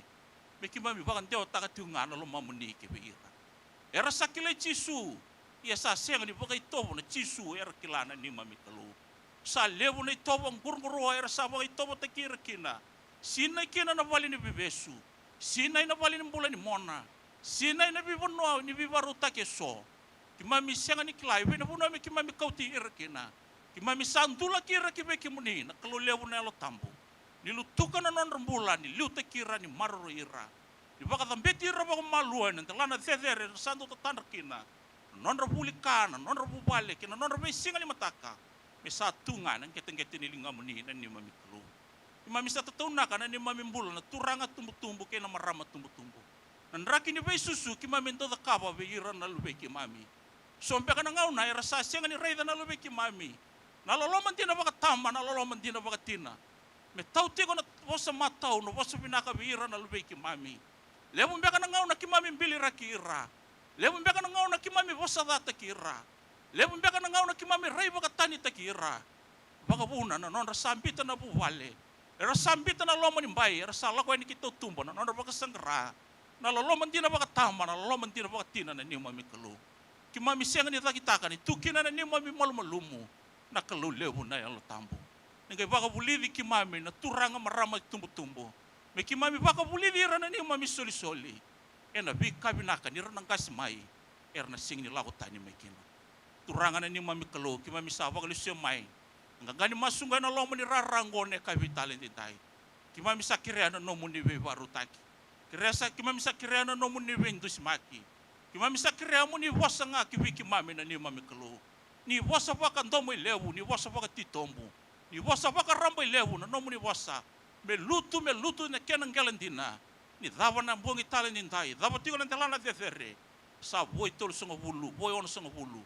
Me kimami baka ndeo taka tiwa ngana lo mamuni ke beira. Era sakile chisu. Ia sa senga ni baka itobo na chisu era kilana ni mami kalu. Sa levo na itobo ang gurguro era sa baka itobo takira kina. Sinay kina na bali ni bibesu. Sinay na bali ni bula ni mona. Sinay na bibono ni bibaruta keso. Kimami senga ni klay. Wena buno mi kimami kauti ira kina. Kimami sandula kira kibe kimuni. Na kalu levo na elo tambo. Nilutukan na non rambula ni liuta kira ni maroro ira. Di baka tambeti ira baka maluan. Nantalana thethere sandu tatandar kina. Non rabuli kana, non rabu bale, kina non rabu singa ni mataka. Me sa tunga nang keteng-keteng ni lingamuni na ni mami kalu. Ni mami sa tatuna kana ni mami mbula na turanga tumbu-tumbu kena marama tumbu-tumbu. Nan raki ni bay susu ki mami ndo da kaba be ira na lube ki mami. Sompe kana ngau na ira sa singa ni raida na lube ki mami. Na loloman tina baka tama, na loloman tina baka tina. Me tau tiko na wasa matau no wasa pinaka be ira na lube ki mami. Lebo mbeka na ngau na ki mami mbili raki ira. Lebo mbeka na ngau na kimami bosa data kira. Lebo mbeka na ngau na kimami rai baka tani takira. Baka buna na non rasambita na buwale. Era sambita na loma ni mbai, era sala ko ni kita tumbo na non baka sangra. Na loloman tina baka tama, na loloman tina baka tina na ni mami kalu. Kimami senga ni takitaka ni tukina na ni mami malumalumu. Na kalu lebo na yalo tambo. Ngai baka bulivi kimami na turanga marama tumbo-tumbo. Me kimami baka bulivi ra na ni mami soli-soli. Ena bi kabinaka ni ranang kasmai erna sing ni lago tani mekina turangan ni mami kalo ki mami sawa kali semai ngani masunga na lomo ni rarangone kabitale ni tai ki mami sakire na nomu ni baru taki kiresa ki mami sakire na nomu ni wendu smaki ki mami sakire mo ni wasanga ki wiki mami na ni mami kalo ni wasa baka ndomo lewu ni wasa baka titombu ni wasa baka rambo lewu na nomu ni wasa melutu na kenang galandina ni dava na bongi tale ni ndai dava tigo na telana thethere sa boi tol songo bulu boi on songo bulu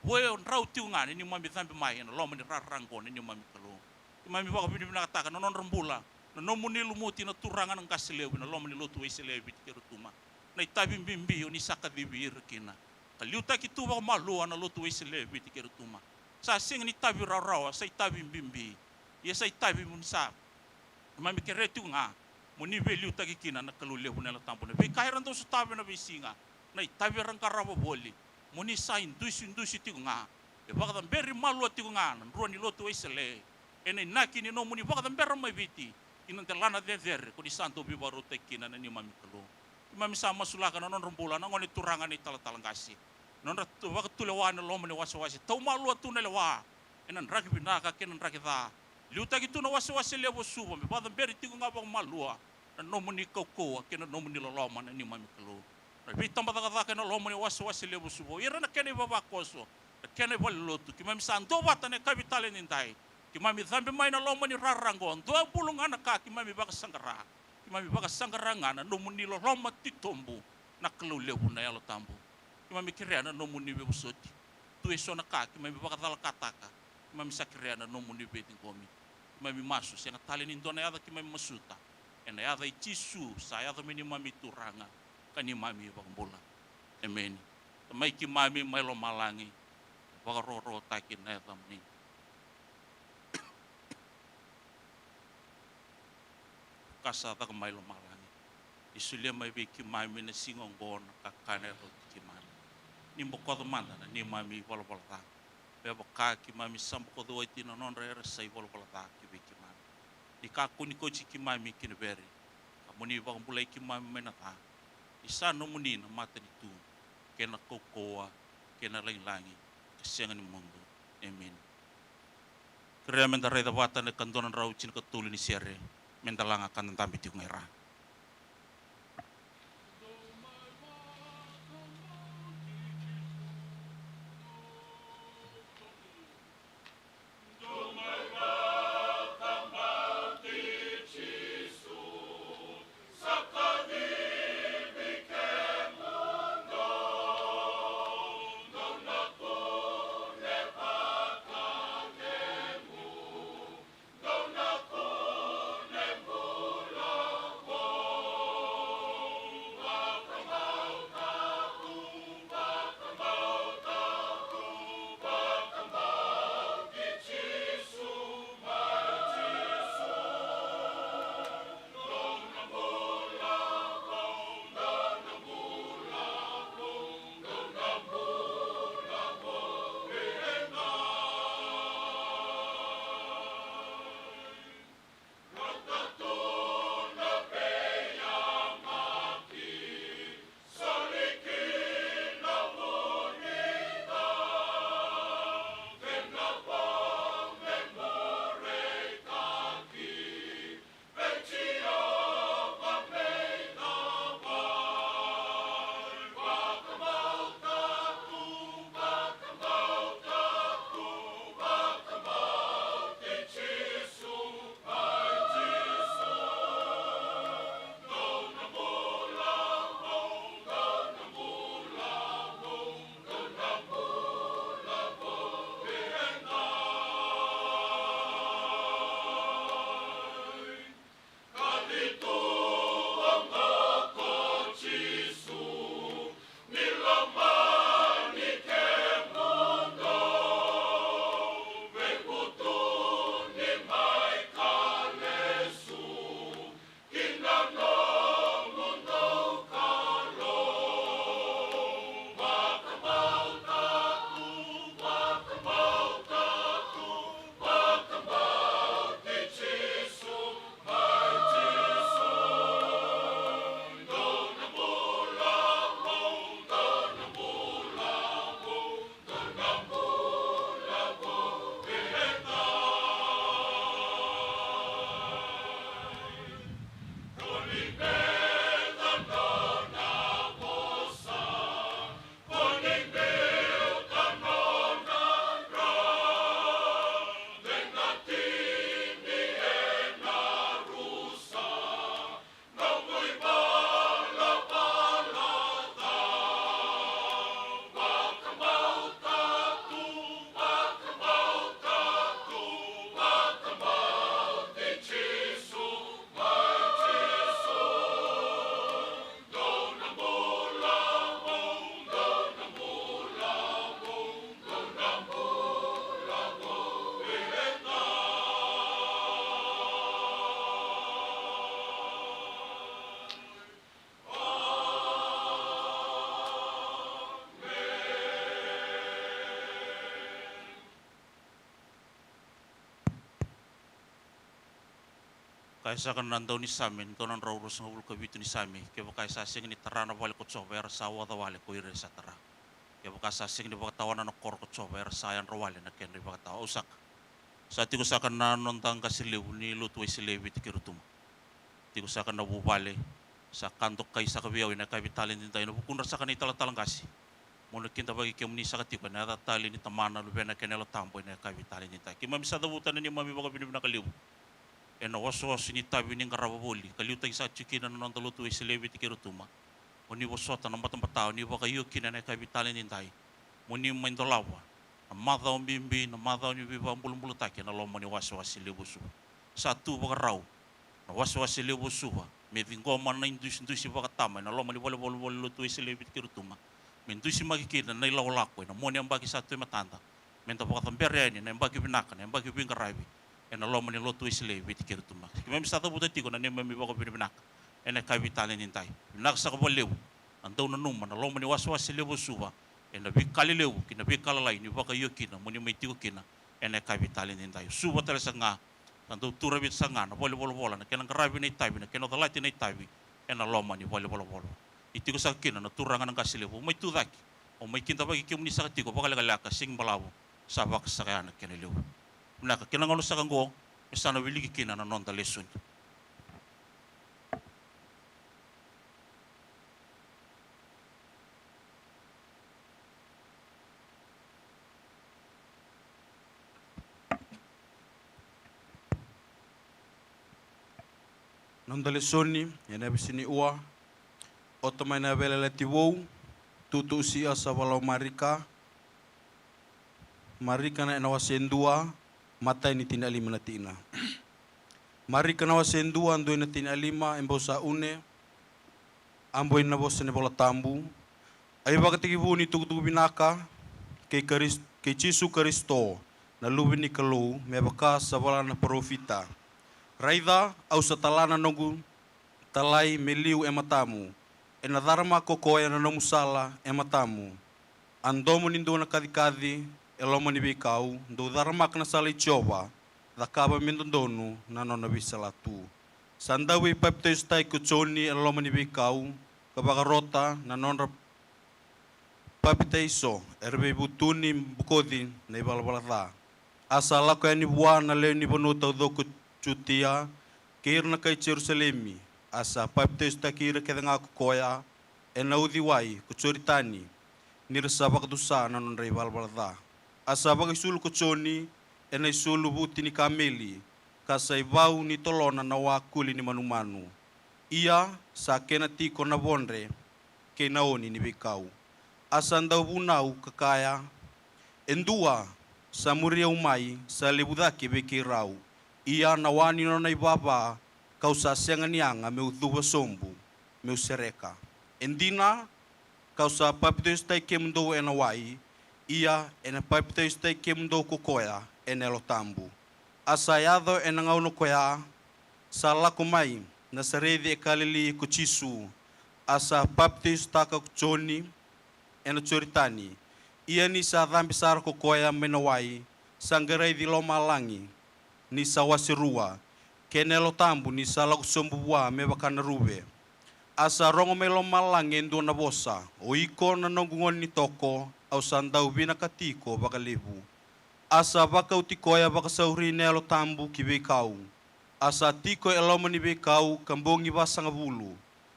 boi on rau tiu ngani ni mami thambi mai na lomo ni rarangone ni mami kalo ni mami baka bini na kataka na non rambula na nomu ni lumuti na turanga ng kasileu na lomo ni lotu isileu bitikeru tuma na itabi mbimbi ni saka bibir kina kaliuta kitu baka malua na lotu isileu bitikeru tuma sa sing ni tabi raw sa itabi mbimbi ya sa itabi munsa mami keretu nga muni veliu tagi kina na kalule hunela tampo na kairan do su tabe na bisinga na itabe ran karabo boli muni sa indusi tigo nga e baka beri malu tigo nga na ruani lotu isele ene naki ni no muni baka beri mai viti inan telana de ko di santo bi baru tekina na ni mami kalo mami sama sulaka na non rombula na ngoni turangan ni talatalangasi non ratu baka tulewana lo muni wasi tau malu tu na lewa enan raki binaka kenan raki da liuta gitu na wasi levo suwa me bada beri tigo nga bang malua na nomuni koko kena nomuni loloma na ni mami kalo na bitamba daga na lomuni wasi levo suwa ira na kene baba koso na kene balotu ki mami santo bata ne kapitale ni ndai ki mami dhambi mai na lomuni rarango ndo bulunga na ka ki mami baka sangara ngana nomuni loloma titombu na kalo levo na yalo tambo ki mami kirena nomuni be busoti tu eso na ka ki mami baka dal kataka ki mami sakirena nomuni be tingomi mami masu senga tali ni ndona yada ki mami masuta ena yada ichisu sa yada meni mami turanga kani mami bangbola amen mai ki mami mai lo malangi baka roro takin na yada meni kasa ta mai lo malangi isulia mai be ki mami na singongona kakane ro ki mami ni mboko manda na ni mami bola ta beba ki mami sampo ko do itina non re sai bola ta ki be ki mami di ka ko ni ko chi ki mami ki beri amuni ba mulai ki mami mena ta isa no muni na mata ni tu kena kokoa kena langi kesengan ni mundo amen krea menda reda bata ne kandonan rau chin ka tuli ni siare mendalanga kan tambi ti ngera Kaisa kan nandau ni sami, tonan raurus ng ulka bitu ni sami, kaya baka sasing ni tarana wali ko tsoba, era sawa da wali ko ire sa tara. Kaya baka sasing ni baka tawanan ng kor ko tsoba, era sayan rawali na kaya baka tawa usak. Sa tiko sa kan nanontang kasiliw ni lutuay silewi ti kirutuma. Tiko sa kan nabubali, sa kantok kay sa kabiyawin na kabitalin din tayo, nabukunra sa kanita talang kasi. Muna kinta bagi kaya muni sa katipa, na natatali ni tamana lubi na kanelo tampo na kabitalin din tayo. Kaya mamisa dabutan na ni mami baka binibinakaliw. Ena waso-waso ni tabi ni karababoli kaliu tagi sa chikina no nanda lutu isilebi ti kirutuma oni wasota na matang patao ni baka yukina na kabitali ni tai muni mindolawa na mata ombimbi na mata ni biba mbulu taki na lomo ni waso-waso lebusu satu baka raw na waso-waso lebusu me vingoma na indusi baka tama na lomo ni bolo lutu isilebi ti kirutuma mendusi magikina na ilawlako na moni ambaki satu matanda menta baka tambere ni na ambaki binaka na ambaki bingarabi ena lomo ni lotu isle biti kirtuma kime misata buta tiko na nemme mi bako binak ena kabitale ni tai nak sa ko lew andau na numa na lomo ni waswas lew suwa ena bikali lew kina bikala lai ni baka yokina muni mai tiko kina ena kabitale ni tai suwa tele sanga andau tura bit sanga na bola na kena karabi ni tai na kena dalati ni tai ena lomo ni bola itiko sa kina na turangan ng kasile mai tudaki o mai kinta bagi kimni sa tiko baka laka sing balawo sa bak sa kana kena lew Naka kinangono sa kanggo misana wiligi kina na nonda lesun. Nonda lesoni yana bisini ua otoma na vele leti wou tutu si asa walau marika na ena wasendua mata ini tina lima na tina. Mari kana wasendua ando ina tina lima embosa une ambo ina bosa ne bola tambu. Ai baka tiki buni tuku binaka ke Jesu Kristo na lubi ni kalu me baka sa bola na profita. Raida au sa talana nongu talai meliu ematamu. Ena dharma kokoya na nomu sala ematamu. Andomu nindo na kadikadi elomo ni bikau do dharma kana sala ichoba da kaba mindondonu na nona bisalatu sandawi baptize tai kuchoni elomo ni bikau kabagarota na nona baptizo erbe butuni bukodi na ibalbalada asala ko ni buana le ni bonuta do kuchutia kirna kai Jerusalemi asa baptize takira kedanga koya enaudi wai kuchoritani nirsabak dusa na nona ibalbalada asa bagai sulu kuchoni ena sulu buti ni kameli kasai bau ni tolona na wakuli ni manumanu ia sa kena tiko na bonre ke naoni ni bikau asa ndau bunau kakaya endua sa muria umai sa lebudaki bekirau ia na wani no na ibaba kau sa sianganyanga meu duba sombu meu sereka endina kau sa papito stai kemdo ena wai ia ena paipita istai kemdo kokoya ena lo tambu. Asayado ena ngauno koya sa lakumai na saredi ekalili kuchisu asa paipita istaka kuchoni ena choritani. Ia ni sa dhambi sara kokoya menawai sanggerai di loma langi ni sa wasirua kene lo tambu ni sa lakusombuwa mebakana rube. Asa rongo meloma langi endo na bosa o iko na nongungon ni toko au sandau bina katiko baka lebu. Asa baka utikoya baka sauri nelo tambu kibekau. Asa tiko elomo ni bekau kambongi basanga bulu.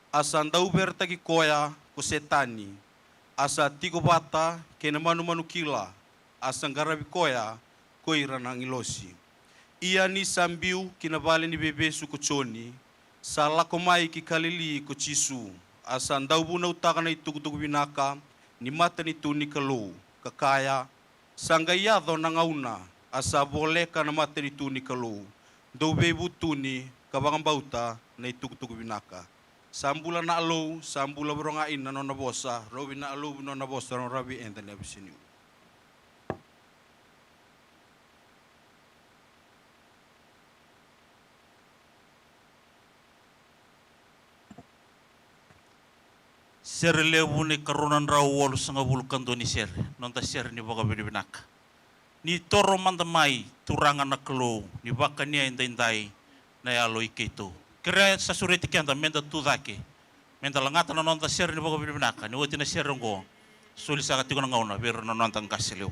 Asa ndau berta kikoya kusetani. Asa tiko bata kena manu kila. Asa ngarabi koya koira nang ilosi. Ia ni sambiu kinabali ni bebesu kuchoni. Salakomai kikalili kuchisu. Asa ndau buna utaka na itukutuku binaka. Ni mata ni tu ni kalu kakaya sanggayado na ngauna asa boleka na mata ni tu ni kalu do bebu tu ni kabang bauta na ituk-tuk binaka sambula na alo sambula berongain na nona bosa robi na alo nona bosa no rabi enta na bisini Ser lewu ni karunan raw wolu sanga bulkan do ni ser nonta ser ni baka binak ni toro mandamai turangan na klo ni baka niya indai na alo iketo. Kira sa suriti kianta menda tudake. Menda langata na nonta share ni bako binaka. Ni wati na share ngo. Suli sa katiko na ngauna. Pero na nonta kasiliw.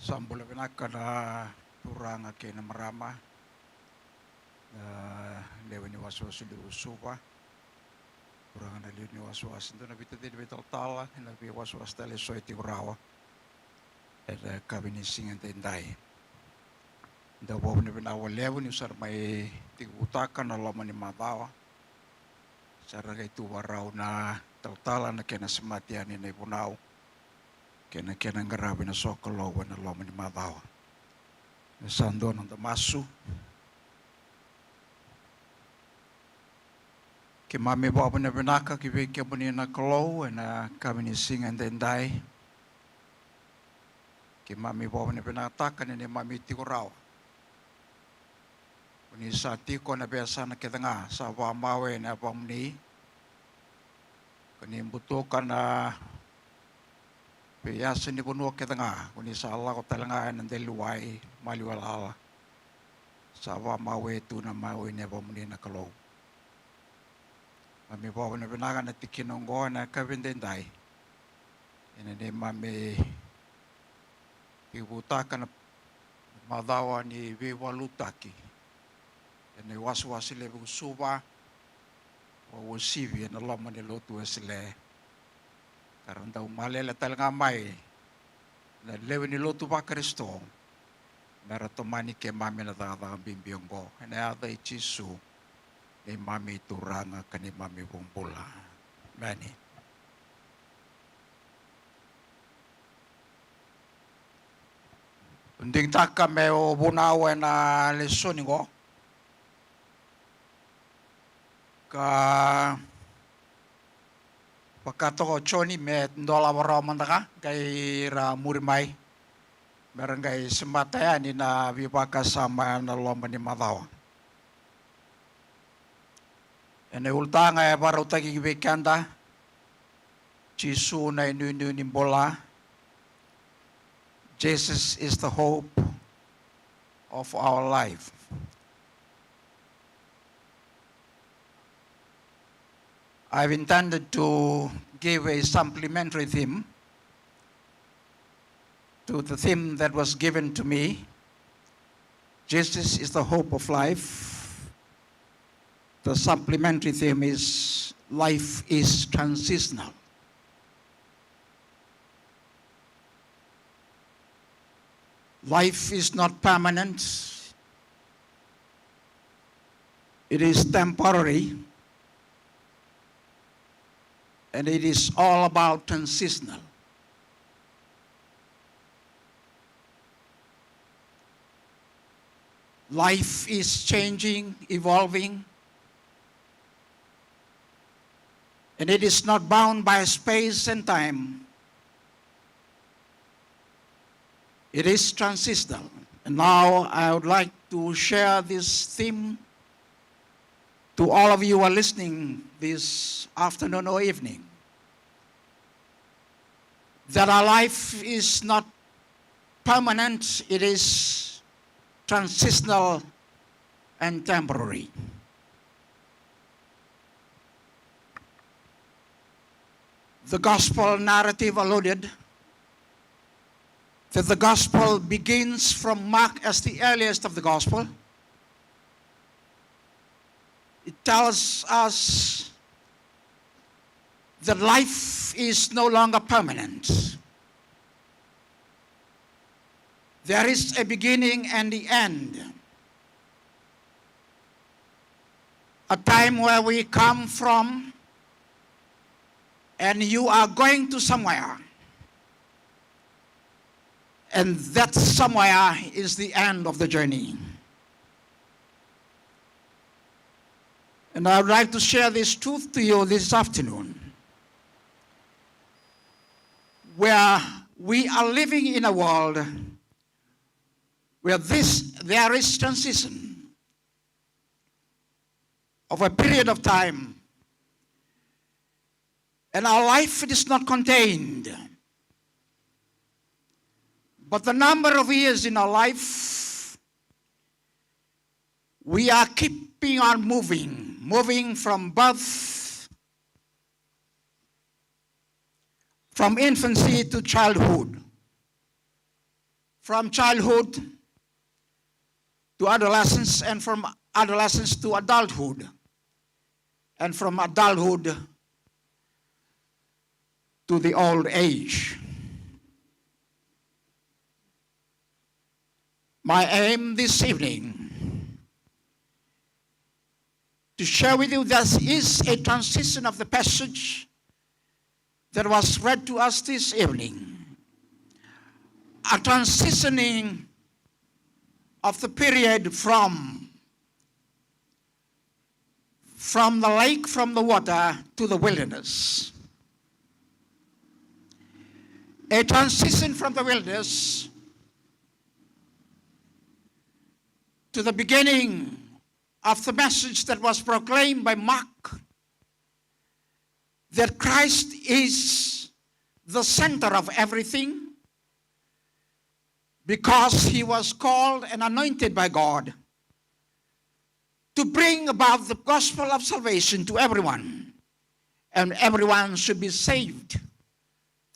Sambula binaka na turanga ke na marama na lewa ni waswas di usupa turanga na lewa ni waswas ito na bitati di bital tala na bi waswas tali soy ti urawa at kabini singan tinday da bo ni binawa lewa ni usar may ti utakan na laman ni matawa saragay tuwaraw na taltala na kena sematian ni ibunaw kena ngarabi na sokolo na loma ni matawa. Sando ng damasu. Ki mami baba na binaka ki veke buni na kolo na kami ni singan denday. Ki mami baba na binataka ni mami tikuraw. Buni sa tiko na biasa na kitanga sa wamawe na pamni. Kani butukan na Biasa ni puno kita nga, kuni sa Allah ko talanga ng deluway maliwala. Sawa mawe tu na mawe ne ba muni na kalo. Mami ba na binaga na tikinonggo na kabindenday. Ina ni mami ibutakan na madawa ni viwalutaki. Ina waswasi le suba o sivi na lama ni lotu sile. Karena tahu malela talaga may na lewe ni lotu pa Kristo mera tomani ke mami na talaga bimbiyong ko na ada ichisu ni mami turanga kani mami bumbula mani unding taka me o bunawe na lesoni ko ka Pagkatoko choni met ndola waro mandaka kay ra murimay meron kay semataya ni na vipaka sama na lomba ni matawa. Ene ultanga e baru tagi bekanda Jisu na inu ni bola. Jesus is the hope of our life. I've intended to give a supplementary theme to the theme that was given to me. Jesus is the hope of life. The supplementary theme is life is transitional. Life is not permanent. It is temporary. And it is all about transitional. Life is changing, evolving, and it is not bound by space and time. It is transitional. And now I would like to share this theme to all of you who are listening this afternoon or evening. That our life is not permanent, it is transitional and temporary. The gospel narrative alluded that the gospel begins from Mark as the earliest of the gospel. It tells us that life is no longer permanent. There is a beginning and the end. A time where we come from and you are going to somewhere. And that somewhere is the end of the journey. And I would like to share this truth to you this afternoon, where we are living in a world where there is transition of a period of time, and our life is not contained. But the number of years in our life, we are keeping on moving from birth, from infancy to childhood, from childhood to adolescence, and from adolescence to adulthood, and from adulthood to the old age. My aim this evening to share with you that is a transition of the passage that was read to us this evening. A transitioning of the period from the lake, from the water, to the wilderness. A transition from the wilderness to the beginning of the message that was proclaimed by Mark, that Christ is the center of everything, because he was called and anointed by God to bring about the gospel of salvation to everyone, and everyone should be saved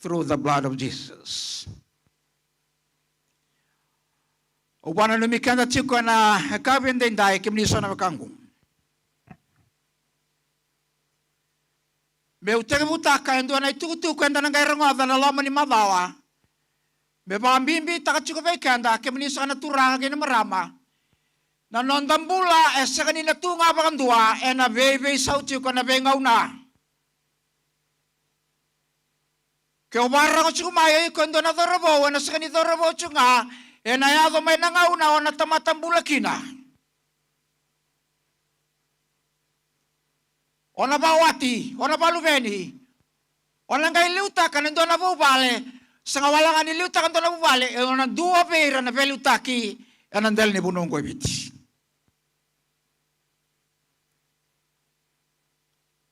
through the blood of Jesus. O wana lumikanda tiko na kabin din dai kimniso na makanggung. Me utega butaka endo na itutu kwenda na ngairongo na lama ni madawa. Me bambimbi taka tiko vekanda kimniso na turanga kina marama. Na nondambula esa kanina tunga bakandua e na bebe sauti ko na bengauna. Ke obara ko chumayo ko endo na dorobo na sa kanina dorobo chunga. E na yado may nangauna o na tamatambula kina. O na bawati, o na baluveni, o na ngay liuta ka nando na bubale, sa ngawalangan ni liuta ka nando na bubale, e o na dua pera na velutaki, e nandel ni bunong ko ibiti.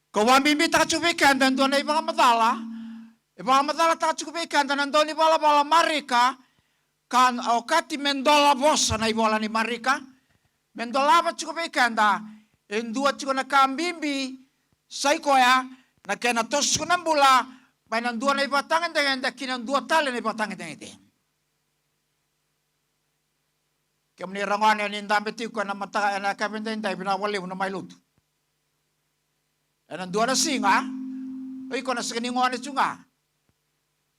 Kawambi ta chubikan nando na ibang madala ta chubikan nando ni bala marika, kan o kati mendola bosa na ibola ni marika mendola ba chuko bekanda en dua chuko na kambimbi sai koya na kena tos ko nambula may nan dua na ibatangan dengan da kinan dua tali na ibatangan dengan ite kemni rangan ni ndambe ti ko na mata na kapenda indai binawali na mailut en dua na singa oi ko na sekeni ngone chunga.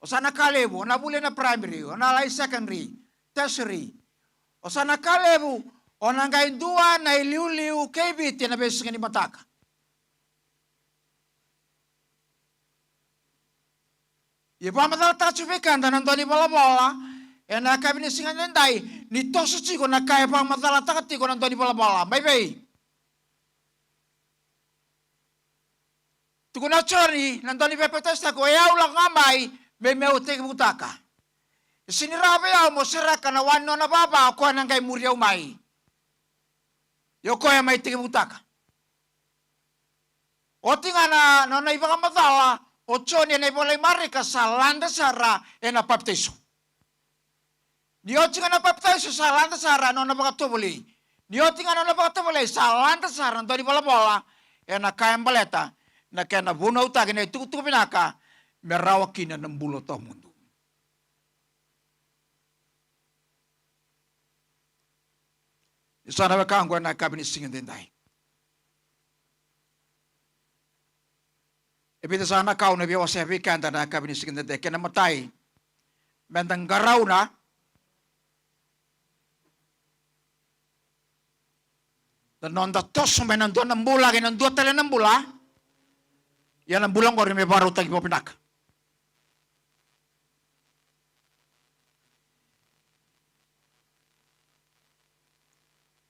O sana kalebu, na bule na primary, o na lai secondary, tertiary. O sana kalebu, o na ngayon dua na iliu-liu kebit na beses nga ni mataka. Iba madala tachubikan, da nandoni bola-bola, ena kabini singa nendai ni tosu chiko na kaya pa matala takati ko nandoni pala bye bye tukuna chori nandoni pepetesta ko ya ulang ngamai me utek butaka sini rabe ya mo seraka na wano na baba ko nang kay muriyaw mai yo ko ya mai tek butaka o tinga na ibang matala o choni na ibolay marika sa landa sara ena baptiso Niotinga na baptizo sa landa sara no na bakatubuli. Niotinga no na bakatubuli sa landa sara no di bola na kayang baleta na kaya na bunaw tagi na itukutuku pinaka merawakin na ng bulo to mundo. Sana baka ang na kabinet singin din tayo. Ibig sana kau na biyawa sa hapikanda na kabinet singin din tayo. Kaya namatay. Bentang garaw na dan nonda tos may nandun ng bula, kinandun tala ng bula, yan ang bulang ko rin may baro tagi mo pinak.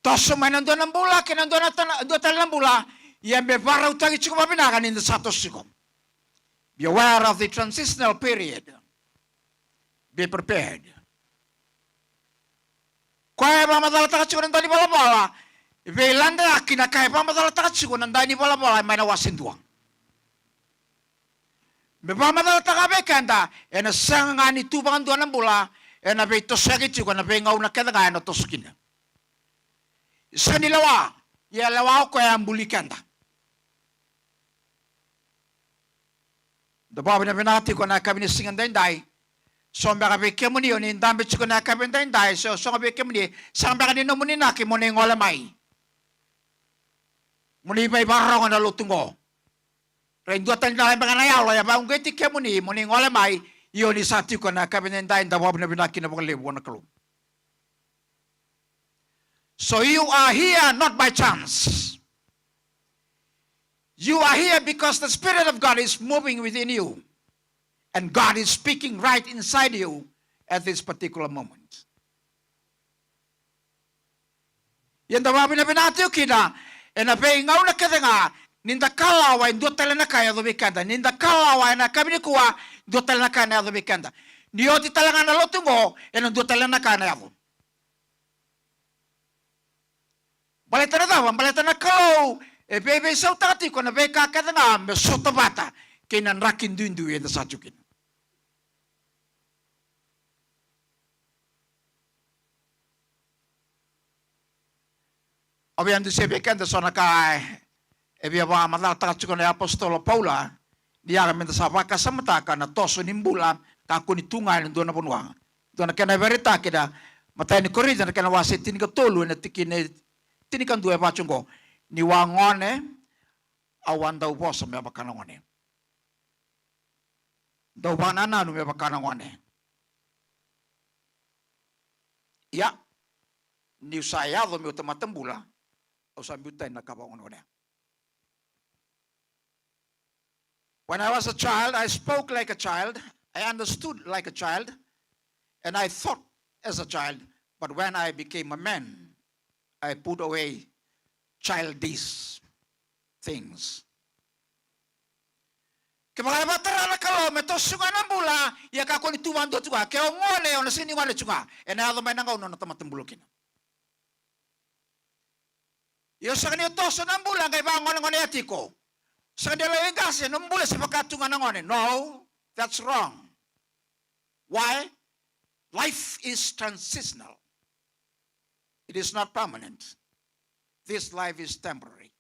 Tos may nandun ng bula, kinandun tala ng bula, yan may baro tagi mo pinakan in the satos sikom. Be aware of the transitional period. Be prepared. Kaya ba madalata ka sikom ng tali bala-bala, Velanda akina kaya pa madala takatsuko nandani bola may nawasin duwang. Beba madala takabekanda ena sanga ni tubangan duwan ng bola ena be tosagi tsuko na be ngaw na kada kaya na tosukin. Isa nilawa, ya lawa ko ang bulikanda. Dabaw na binati ko na kami ni singan dai. So mbaka be kemuni yon indambe tsuko na kami dai so be kemuni sang mbaka ni nomuni na kimone ngolamai. Muni may barang na lutungo. Rendo tan na mga nayaw ya ba ung geti ke muni ngole mai yoni sati ko na kabinen dai da wab na binaki na bole wona kalo. So you are here not by chance. You are here because the Spirit of God is moving within you. And God is speaking right inside you at this particular moment. Yan da wab na binati kita ena pe ngau na kedenga ninda kalawa ndo tele na kaya do bikanda ninda kalawa na kabini kuwa ndo tele na kaya do bikanda nioti talanga na lotungo ena ndo tele na kaya do baleta na dawan baleta na kalau e bebe sau takati ko na be ka kedenga me soto bata kinan rakin dundu enda sajukin Abiam di sebekan da sona kai ebia ba madal takatsuko na apostolo Paula dia menta sabaka samata kana toso nimbula ka kuni tungai ndo na ponwa ndo na kana verita kida matai ni korija na kana wase tini ka tolu na tikine tini kan dua bachungo ni wangone awanda ubosa me bakana ngone do banana no me bakana ngone ya ni saya do me utamatambula When I was a child, I spoke like a child, I understood like a child, and I thought as a child. But when I became a man, I put away childish things. Kaya batara na kalau metosunga ng bula, ya kako ni tuwan do tuwa, kaya ngone ona sini ngone tuwa, ena ado may nangaw no tamatambulukin. Yo sa kanyo toso ng bulan kay bangon ng etiko. Sa kanyo lang kasi ng bulan sa pagkatungan ng No, that's wrong. Why? Life is transitional. It is not permanent. This life is temporary.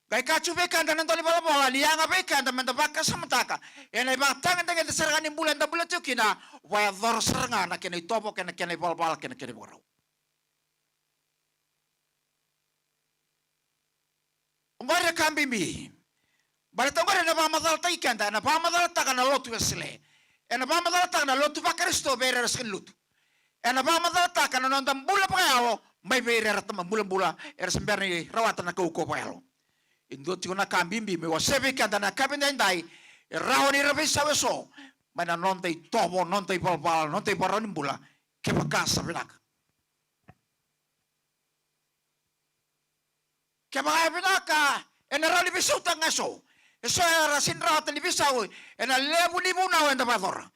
Kay kachubekan da ng talibola niya nga bekan da mendabaka sa mataka. Yan ay batangan da kita sarangan ng bulan da bulan tiyo kina waya dhor sarangan na kinay topo kina kinay balbal kina kinay baraw. Ngore kambimbi. Balita ngore na pamadal taikanda na pamadal taka na lotu esle. Na pamadal taka na lotu pa Kristo bere skin lutu. Na pamadal taka na nondam bula pa kayo may bere ratama bula semberni rawatan na kauko pa kayo. Indot ko na kambimbi me wasebi kanda na kabinday raw ni rabi saweso. Mana nontay tobo, nontay palpal, nontay paranimbula, kepagkasa pinaka. Kaya pinaka, enara libisuta ngaso. Eso era sinra televisaw, ena lebu libunaw enda bador.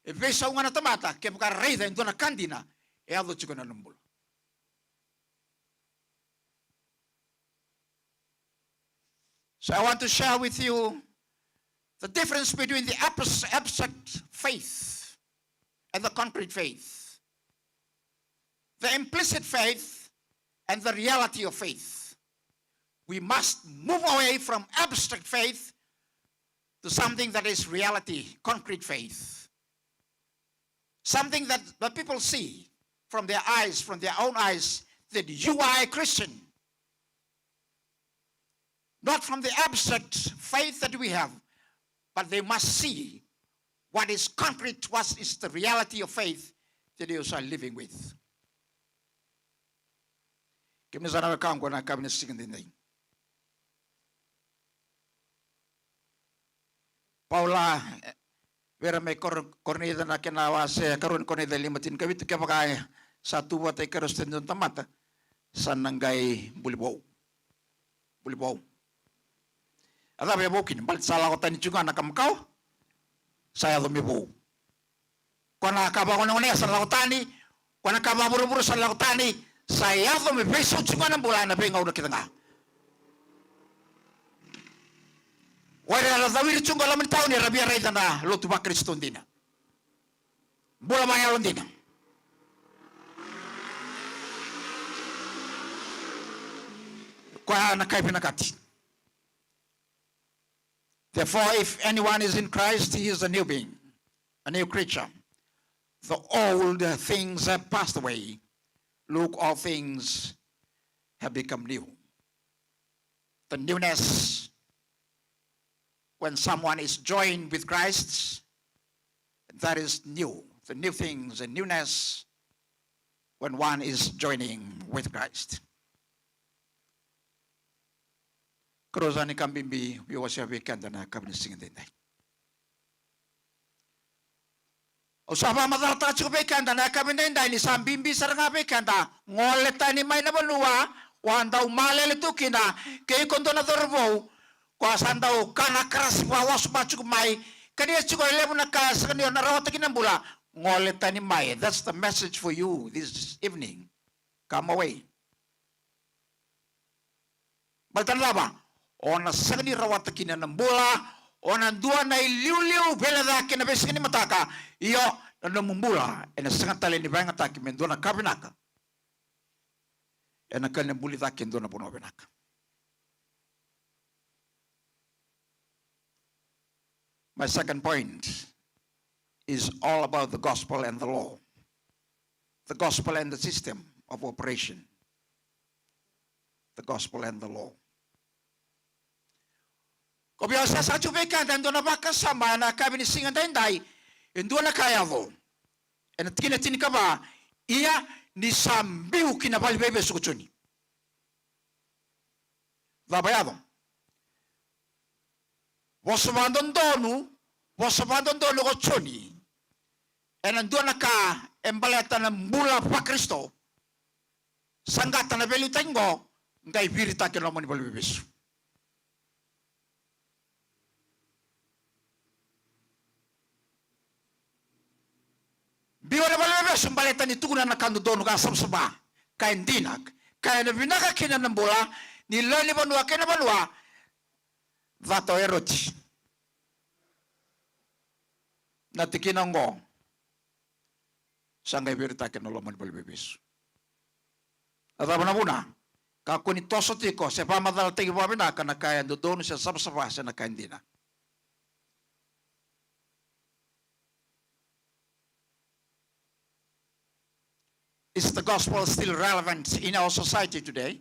Ibisaw nga natamata, kaya pagkarayda ito na kandina, e ado chiko na numbula. So I want to share with you the difference between the abstract faith and the concrete faith. The implicit faith and the reality of faith. We must move away from abstract faith to something that is reality, concrete faith. Something that the people see from their eyes, from their own eyes, that you are a Christian. Not from the abstract faith that we have, but they must see what is concrete, what is the reality of faith that you are living with. Kami sana nakangko na kami nasisigin din. Paula, vera may kornida na kinawase, karon kornida limatin kami, kaya pakaya sa tuwa tayo karustin doon tamata, sa nanggay bulibaw. Bulibaw. At sabi mo, kinibalit sa lakotan ni Tiyunga na kamkaw, saya lumibaw. Kung nakakaba ko nang unaya sa lakotani, kung nakakaba buru-buru sa lakotani, saya lumibaw sa Tiyunga ng bulan na pingaw na kita nga. Wala na dawir Tiyunga laman tao ni Rabia Rayda na luto ba Kristo din na. Bula mayroon din na. Kwa nakay pinakati. Therefore, if anyone is in Christ, he is a new being, a new creature. The old things have passed away. Look, all things have become new. The newness, when someone is joined with Christ, that is new. The new things, the newness, when one is joining with Christ. Krozani kambimbi biwasya weekend na kami singin din. Usama madarata chuk weekend na kami din ni sambimbi saranga weekend ngoleta ni may nabalua wanda umale tu kina kay kondo na dorbo kwa sanda kana kras bawas bachuk may kaniya chuk ele na kas kaniya na rawat kinambula ngoleta ni may. That's the message for you this evening. Come away. Baltan laba. Ona sagni rawat kina nambula, ona dua na iliu-liu belada kina besikini mataka, iyo na mumbula, ena sangat tali ni banga taki mendona kabinaka. Ena kanya buli taki mendona puno binaka. My second point is all about the gospel and the law. The gospel and the system of operation. The gospel and the law. Kau biasa saja bekan dan dona baka sama na kami ni singan dai, indua na kaya vo. En tina tini kaba ia ni sambiu kina bali bebe sukuchuni. Vabayado. Wasabandon donu kochuni. En andua na ka embaleta na mula pa Kristo. Sanggata na belu tengo ngai birita kina mo ni bali bebe su. Biwala balebe sumbaleta ni tuguna na kandu donu ka sabsaba kain dinak kain binaka kina nambola ni lani banua kena banua vato eroti natikinango sangai berita kena loman balbebes ada buna kakuni tosotiko sepa madal tegi babina kana kain donu sa sabsaba sa na kain dinak. Is the gospel still relevant in our society today?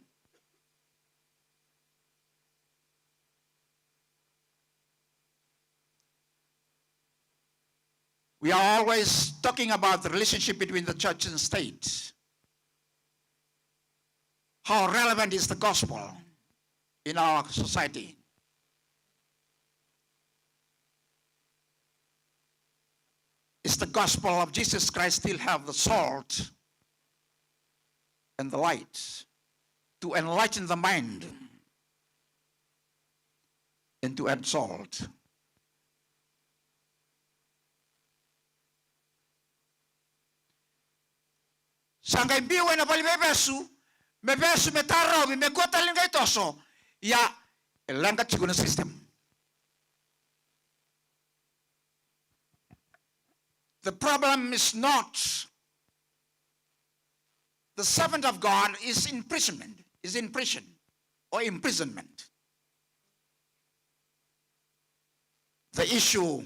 We are always talking about the relationship between the church and state. How relevant is the gospel in our society? is the gospel of Jesus Christ still have the salt and the light to enlighten the mind and to add salt. Sangkai biwa na pali mebesu metaro me kota lingai toso ya elanga chiguna system. The problem is not the servant of God is in prison or imprisonment. The issue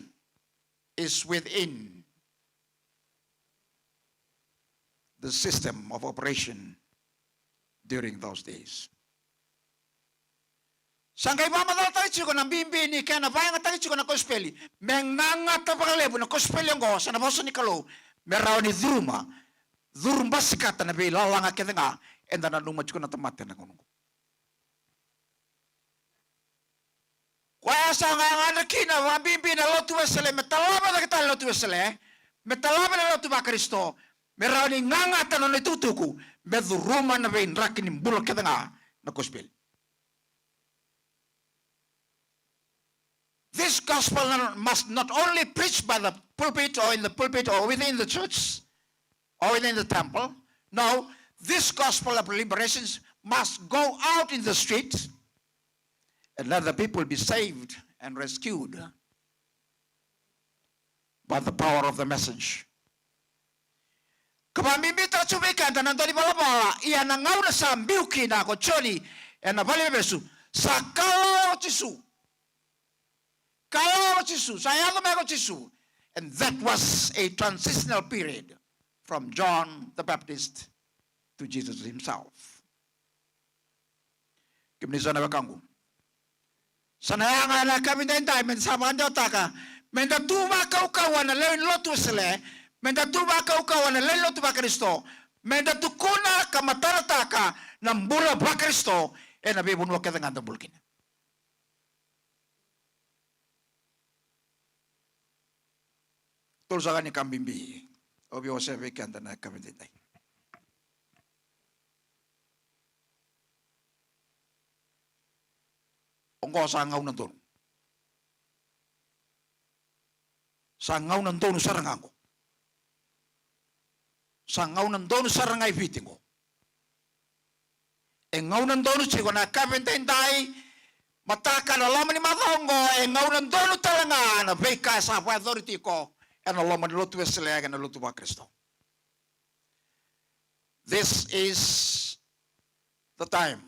is within the system of operation during those days. Sangkai mama dal tayo chiko na bimbi ni kaya na bayang tayo chiko na kospeli. Mengnanga tapakalebu na kospeli ang gosa na boso ni kalo. Meraw ni Dhurumba sikata na bila langa kaya nga. Enda na numa chiko na tamate na kunungo. Kaya sa nga nakina mabimbi na lotu wesele. Metalaba na kita lotu wesele. Metalaba na lotu ba Kristo. Meraw ni nganga tanon ni tutuku. Medhuruma na bain rakin ni bulak kaya nga na kospeli. This gospel must not only preach by the pulpit or in the pulpit or within the church or within the temple. No, this gospel of liberation must go out in the street and let the people be saved and rescued by the power of the message. Kapamimita chumika tanandali balabala iya nangaw na sa mbiuki na ko choni e na balibesu sa kao chisu. And that was a transitional period from John the Baptist to Jesus himself. Kimniso na bakangu. Sanayanga na kami na intay, men sama anda taka, men da tuma kaukawan na lewin lotu sile, men da tuma kaukawan na lewin lotu ba Kristo, men da tukuna kamatarataka ng bula ba Kristo, e nabibunwa kita nga bulkin. Tulsakan ni kambimbi. Obi Joseph kanda na kabinditay. Ongko sangaw ng tono. Sangaw ng tono sarang ako. Sangaw ng tono sarang ay biting ko. Engaw ng tono sigo na kabinditay. Mataka na laman ni Matongo. Engaw ng tono talanga na beka sa authority ko. And Allah manlutu weseleag and lutu ba Kristo. This is the time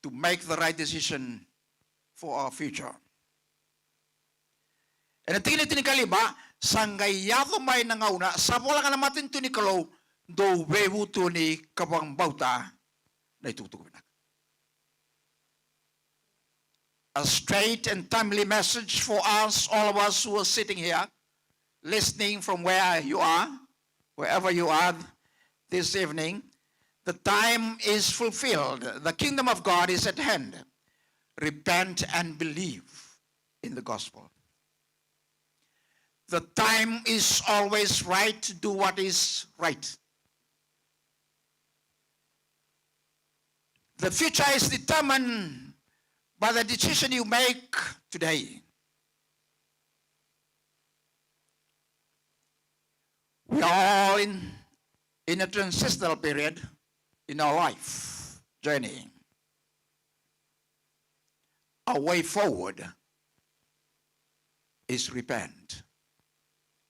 to make the right decision for our future. And tingin ni kaliba sanggayado may nangauna sa bola ka namatin to ni kalo do wewu to ni kabang bauta na itutukoy na. A straight and timely message for us, all of us who are sitting here, listening from where you are, wherever you are this evening. The time is fulfilled. The kingdom of God is at hand. Repent and believe in the gospel. The time is always right to do what is right. The future is determined by the decision you make today. We are all in a transitional period in our life journey. Our way forward is repent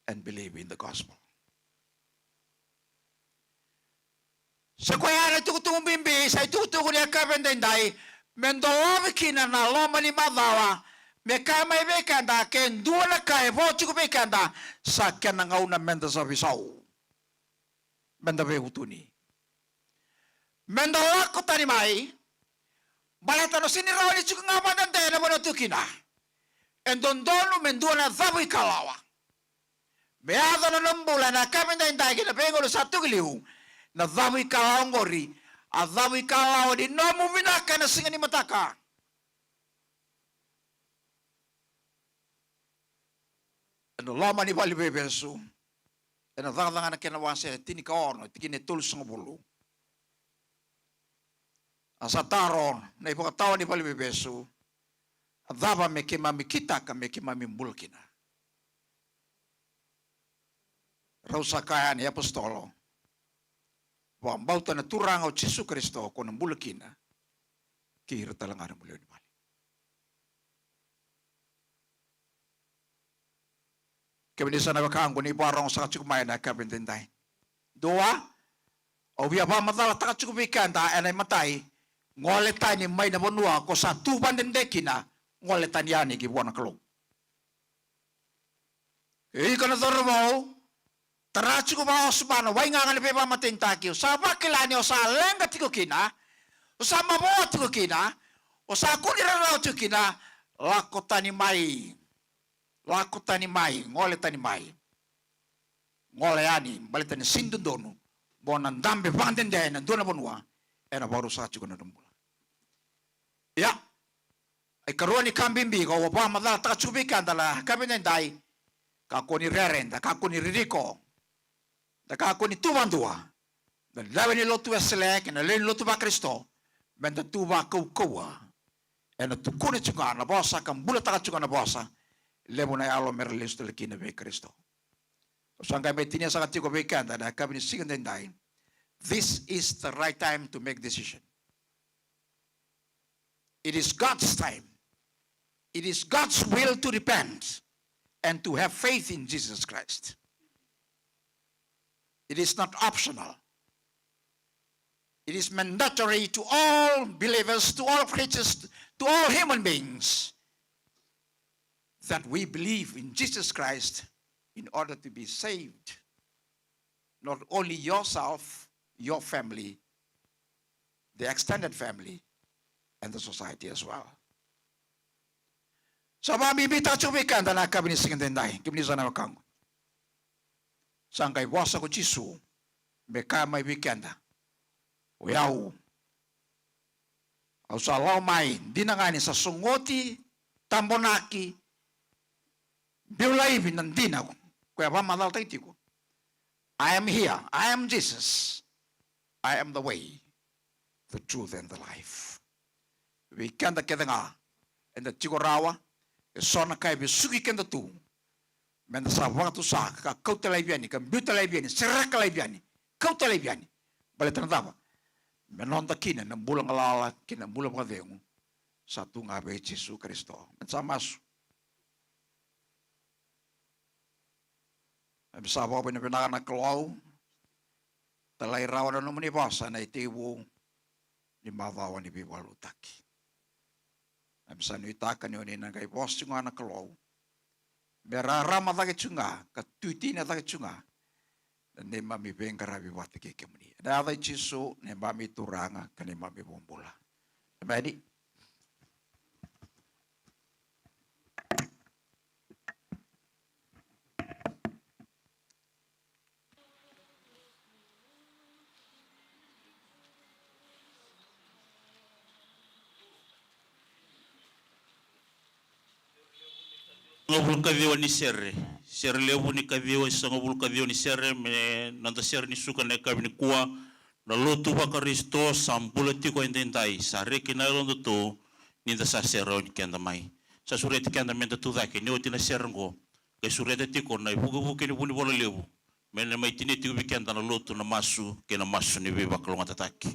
and believe in the gospel. Sa kaya na tukutong bimbi, sa itutuko niya kabendenday, mendolomi kina na loma ni madawa, me kamay bekanda, ken dua na kaya, bochi ko bekanda, sa kanangaw na menda sa bisaw. Menda behutuni. Mendolak ko tanimay, balata no siniraw ni chuk nga mananda na manotukina. Endondonu mendua na dhabu ikalawa. Beado na nambula na kamenda indagi na bengolo sa tugiliw, na dhabu ikalawa ngori, adhabu ikalawa di nomu minaka na singa ni mataka. eno lama ni bali bebesu eno danga na kena wase tini ka ono tikine tul sangbulu asa taron na ipo tawa ni bali bebesu adaba me ke mami kita ka me ke mami bulkina rausa kaya ni apostolo wa bauta na turang o Jesu Kristo ko ng bulkina kira talangan mo ni bali. Kemudian sana bakang ni barong sa cukup main na kabintinday. Dua, o biya ba matala ta cukup ikan ta enay matay ngoletan ni may na bonua ko sa tuban den dekina ngoletan yani gi buwan kalong. Ika na dormo tara cukup ba osbano wai nga ngale ba matinta ki sa bakilani o sa lenga tiko kina o sa mamo tiko kina o sa kunira tiko kina lakotani mai ngole tani mai ngole ani balitani sindu donu bonan dambe banden de na dona bonwa era baru sa chuko na dumbula ya ai karoni kambimbi ko wa mala ta chubi kandala kabinen dai ka koni rerenda ka koni ridiko da ka koni tubandua da laveni lotu eselek na len lotu ba Kristo benda tuba kau ena tukune chuka na bosa kam bula ta chuka na bosa lemo na alo merles tel kina be Kristo. Sangka betinya sangat cukup bekan tada kami singan dendai. This is the right time to make decision. It is God's time. It is God's will to repent and to have faith in Jesus Christ. It is not optional. It is mandatory to all believers, to all creatures, to all human beings, that we believe in Jesus Christ in order to be saved. Not only yourself, your family, the extended family, and the society as well. So mamibita chubikan dala kabini singendai, kabini sana wakang. Sangkai wasa ko Jisu, beka mai wikenda. Uyau. Au sa mai dinangani sa sungoti tambonaki biulai binandina ko. Kaya ba madal tayo ko. I am here. I am Jesus. I am the way, the truth, and the life. We kenda keda nga. And the chikorawa. Sona kaya bisugi kenda tu. Menda sa waktu sa. Ka kau talay biyani. Ka biu talay biyani. Serak talay biyani. Kau talay biyani. Balik tanda ba? Menonta kina. Nang bulang alala. Kina bulang kadeng. Satu ngabe Yesus Kristo. Mensa masu. Bisa bawa pinapinakan na kelaw, talay rawan na naman ibasa na itiwo ni mawawan ni biwalutaki. Bisa nuitakan yun na kay boss yung anak kelaw, berarama taki chunga, katuiti na taki chunga, dan ni mami bengkarabi wati kikimuni. Na atay chiso, ni mami turanga, kani mami bumbula. Mani, ngobul kadhiwa ni serre lewu ni kadhiwa sa ngobul kadhiwa ni serre me nanta serre ni suka na kabini kuwa na lotu ba Kristo sampula tiko intentai sare kinalondo to ninda sa serre ni kenda mai sa surete kenda menta tu dake ni otina serre ngo ke surete tiko na bugu ke ni buni bola lewu men mai tini tiko bikenda na lotu na masu ke na masu ni biba klonga tataki.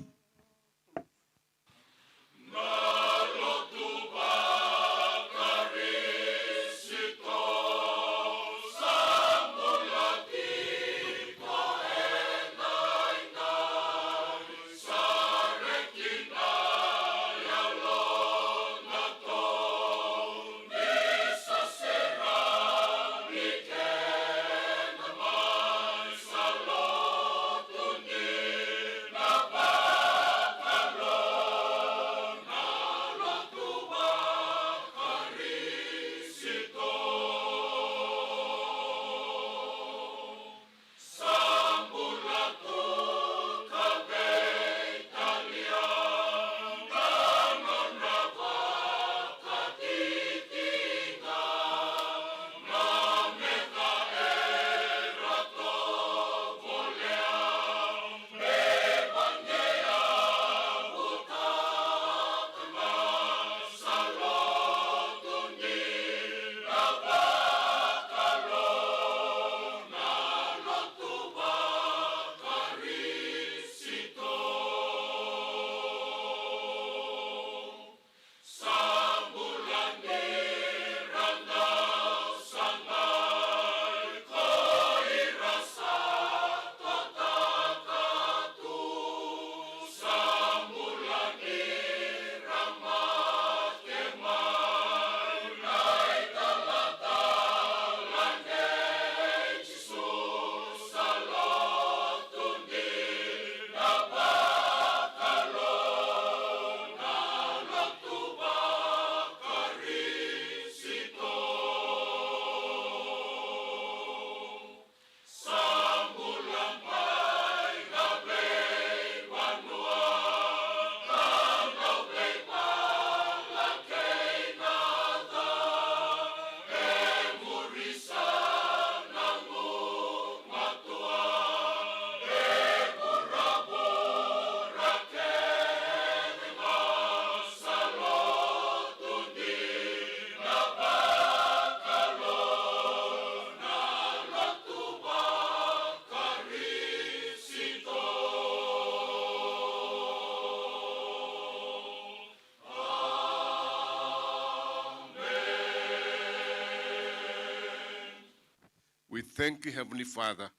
We thank you, Heavenly Father,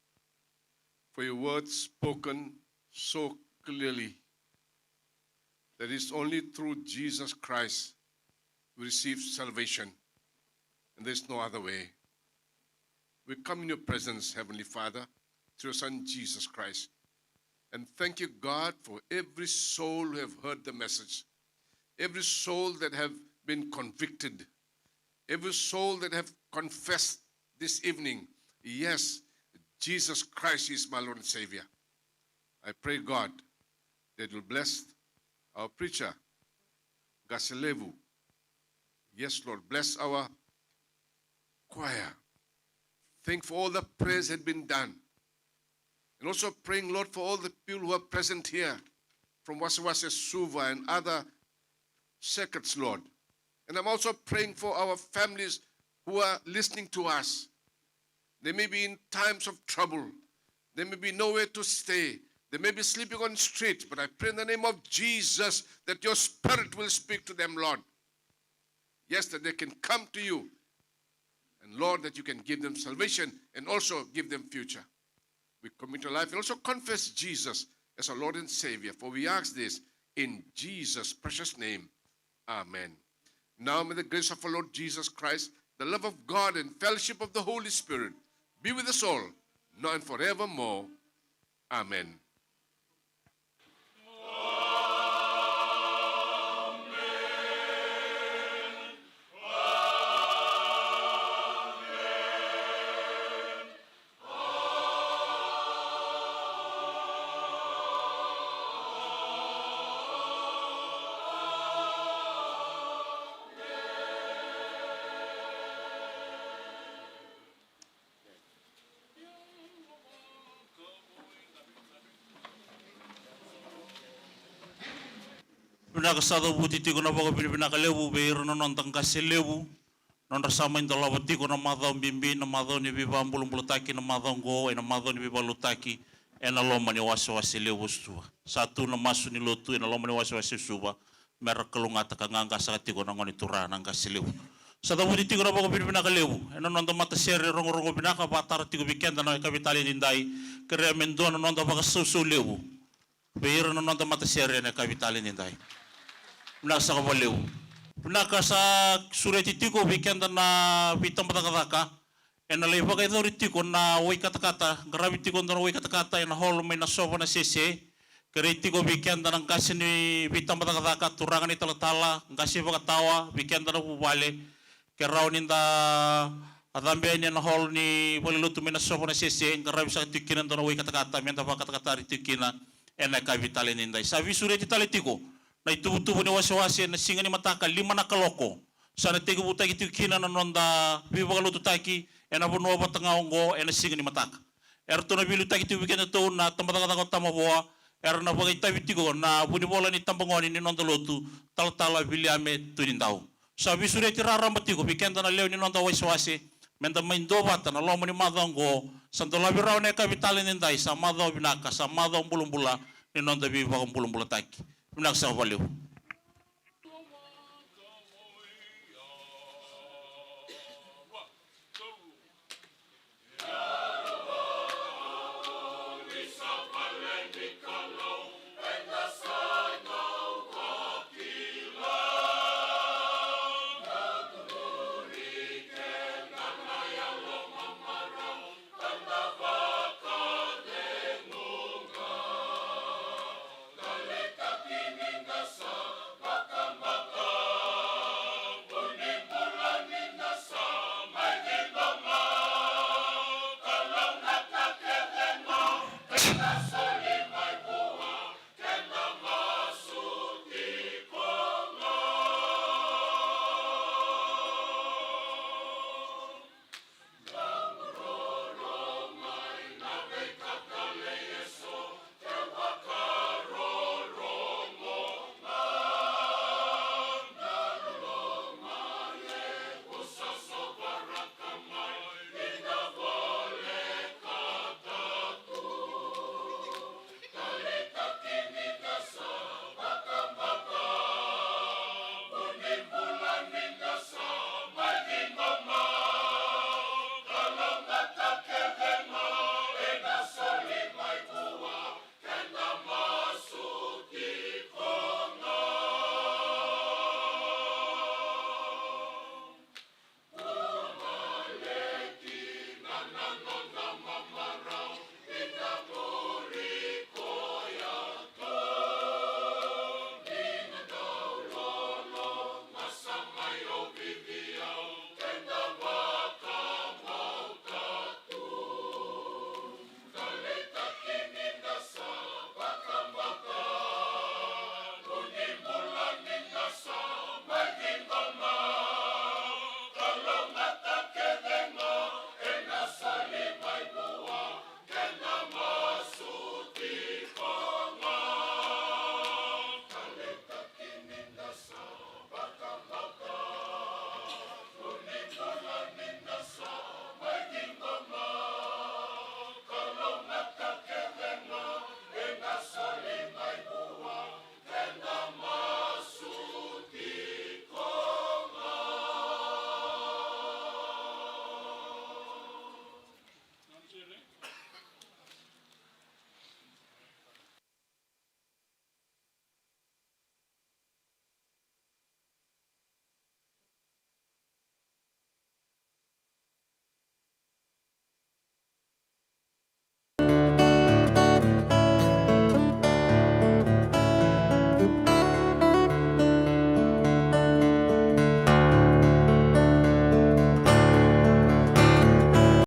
for your words spoken so clearly that it's only through Jesus Christ we receive salvation, and there's no other way. We come in your presence, Heavenly Father, through your Son, Jesus Christ. And thank you, God, for every soul who have heard the message, every soul that have been convicted, every soul that have confessed this evening, yes, Jesus Christ is my Lord and Savior. I pray, God, that you'll bless our preacher, Gaselevu. Yes, Lord, bless our choir. Thank for all the prayers that have been done. And also praying, Lord, for all the people who are present here from Wasiwasi, Suva, and other circuits, Lord. And I'm also praying for our families who are listening to us. They may be in times of trouble. They may be nowhere to stay. They may be sleeping on the street. But I pray in the name of Jesus that your Spirit will speak to them, Lord. Yes, that they can come to you. And Lord, that you can give them salvation and also give them future. We commit our life and also confess Jesus as our Lord and Savior. For we ask this in Jesus' precious name. Amen. Now may the grace of our Lord Jesus Christ, the love of God and fellowship of the Holy Spirit be with us all, now and forevermore. Amen. Pinakasada buti tiko na baka pinakalewu beiro na nontang kaselewu non rasama in dalawa tiko na madhaw bimbi na madhaw ni biba bulutaki na madhaw go na madhaw ni biba lutaki na loma ni wasi lewu suwa satu na masu ni lotu na loma ni wasi suwa merah kelungata kanganga sa tiko na ngoni turana ng kaselewu sada buti tiko na baka pinakalewu na nontang mata sere rongo pinaka batara tiko bikenda na kapitali dindai kere mendo na nontang baka susulewu beiro na nontang mata sere na kapitali dindai Nasa kabaliw. Naka sa sureti tiko weekend na bitang patakataka. Na laiba kayo tiko na way katakata. Grabe tiko na way katakata. Na hall may nasoba na sisi. Kaya tiko weekend na kasi ni bitang patakataka. Turangan ni talatala. Kasi pakatawa. Weekend na pupali. Kaya raw ninda adambihan niya na hall ni waliluto may nasoba na sisi. Grabe sa tikinan na way katakata. Miyan pa katakata rin tikina. Na kabitali ninda. Sabi sureti tali tiko. Na itubutubo ni wasiwasi na singa ni mataka 5 na kaloko. Sana tigo butaki tikina na nonda bibagaluto taki na bunuwa batangaongo na singa ni mataka. Erto na bilu taki tiwikan na to na tambatakatako tamaboa na bagay tabitigo na bunibola ni tambangoni ni nonda lotu talatala biliame tunindao. Sabi sure tirara matiko bikenda na leo ni nonda wasiwasi menda maindoba na lomo ni madongo santola birao na kapitali nindai sa madaw binaka sa madaw bulumbula ni nonda bibagong bulumbula taki. Menaksa valeu.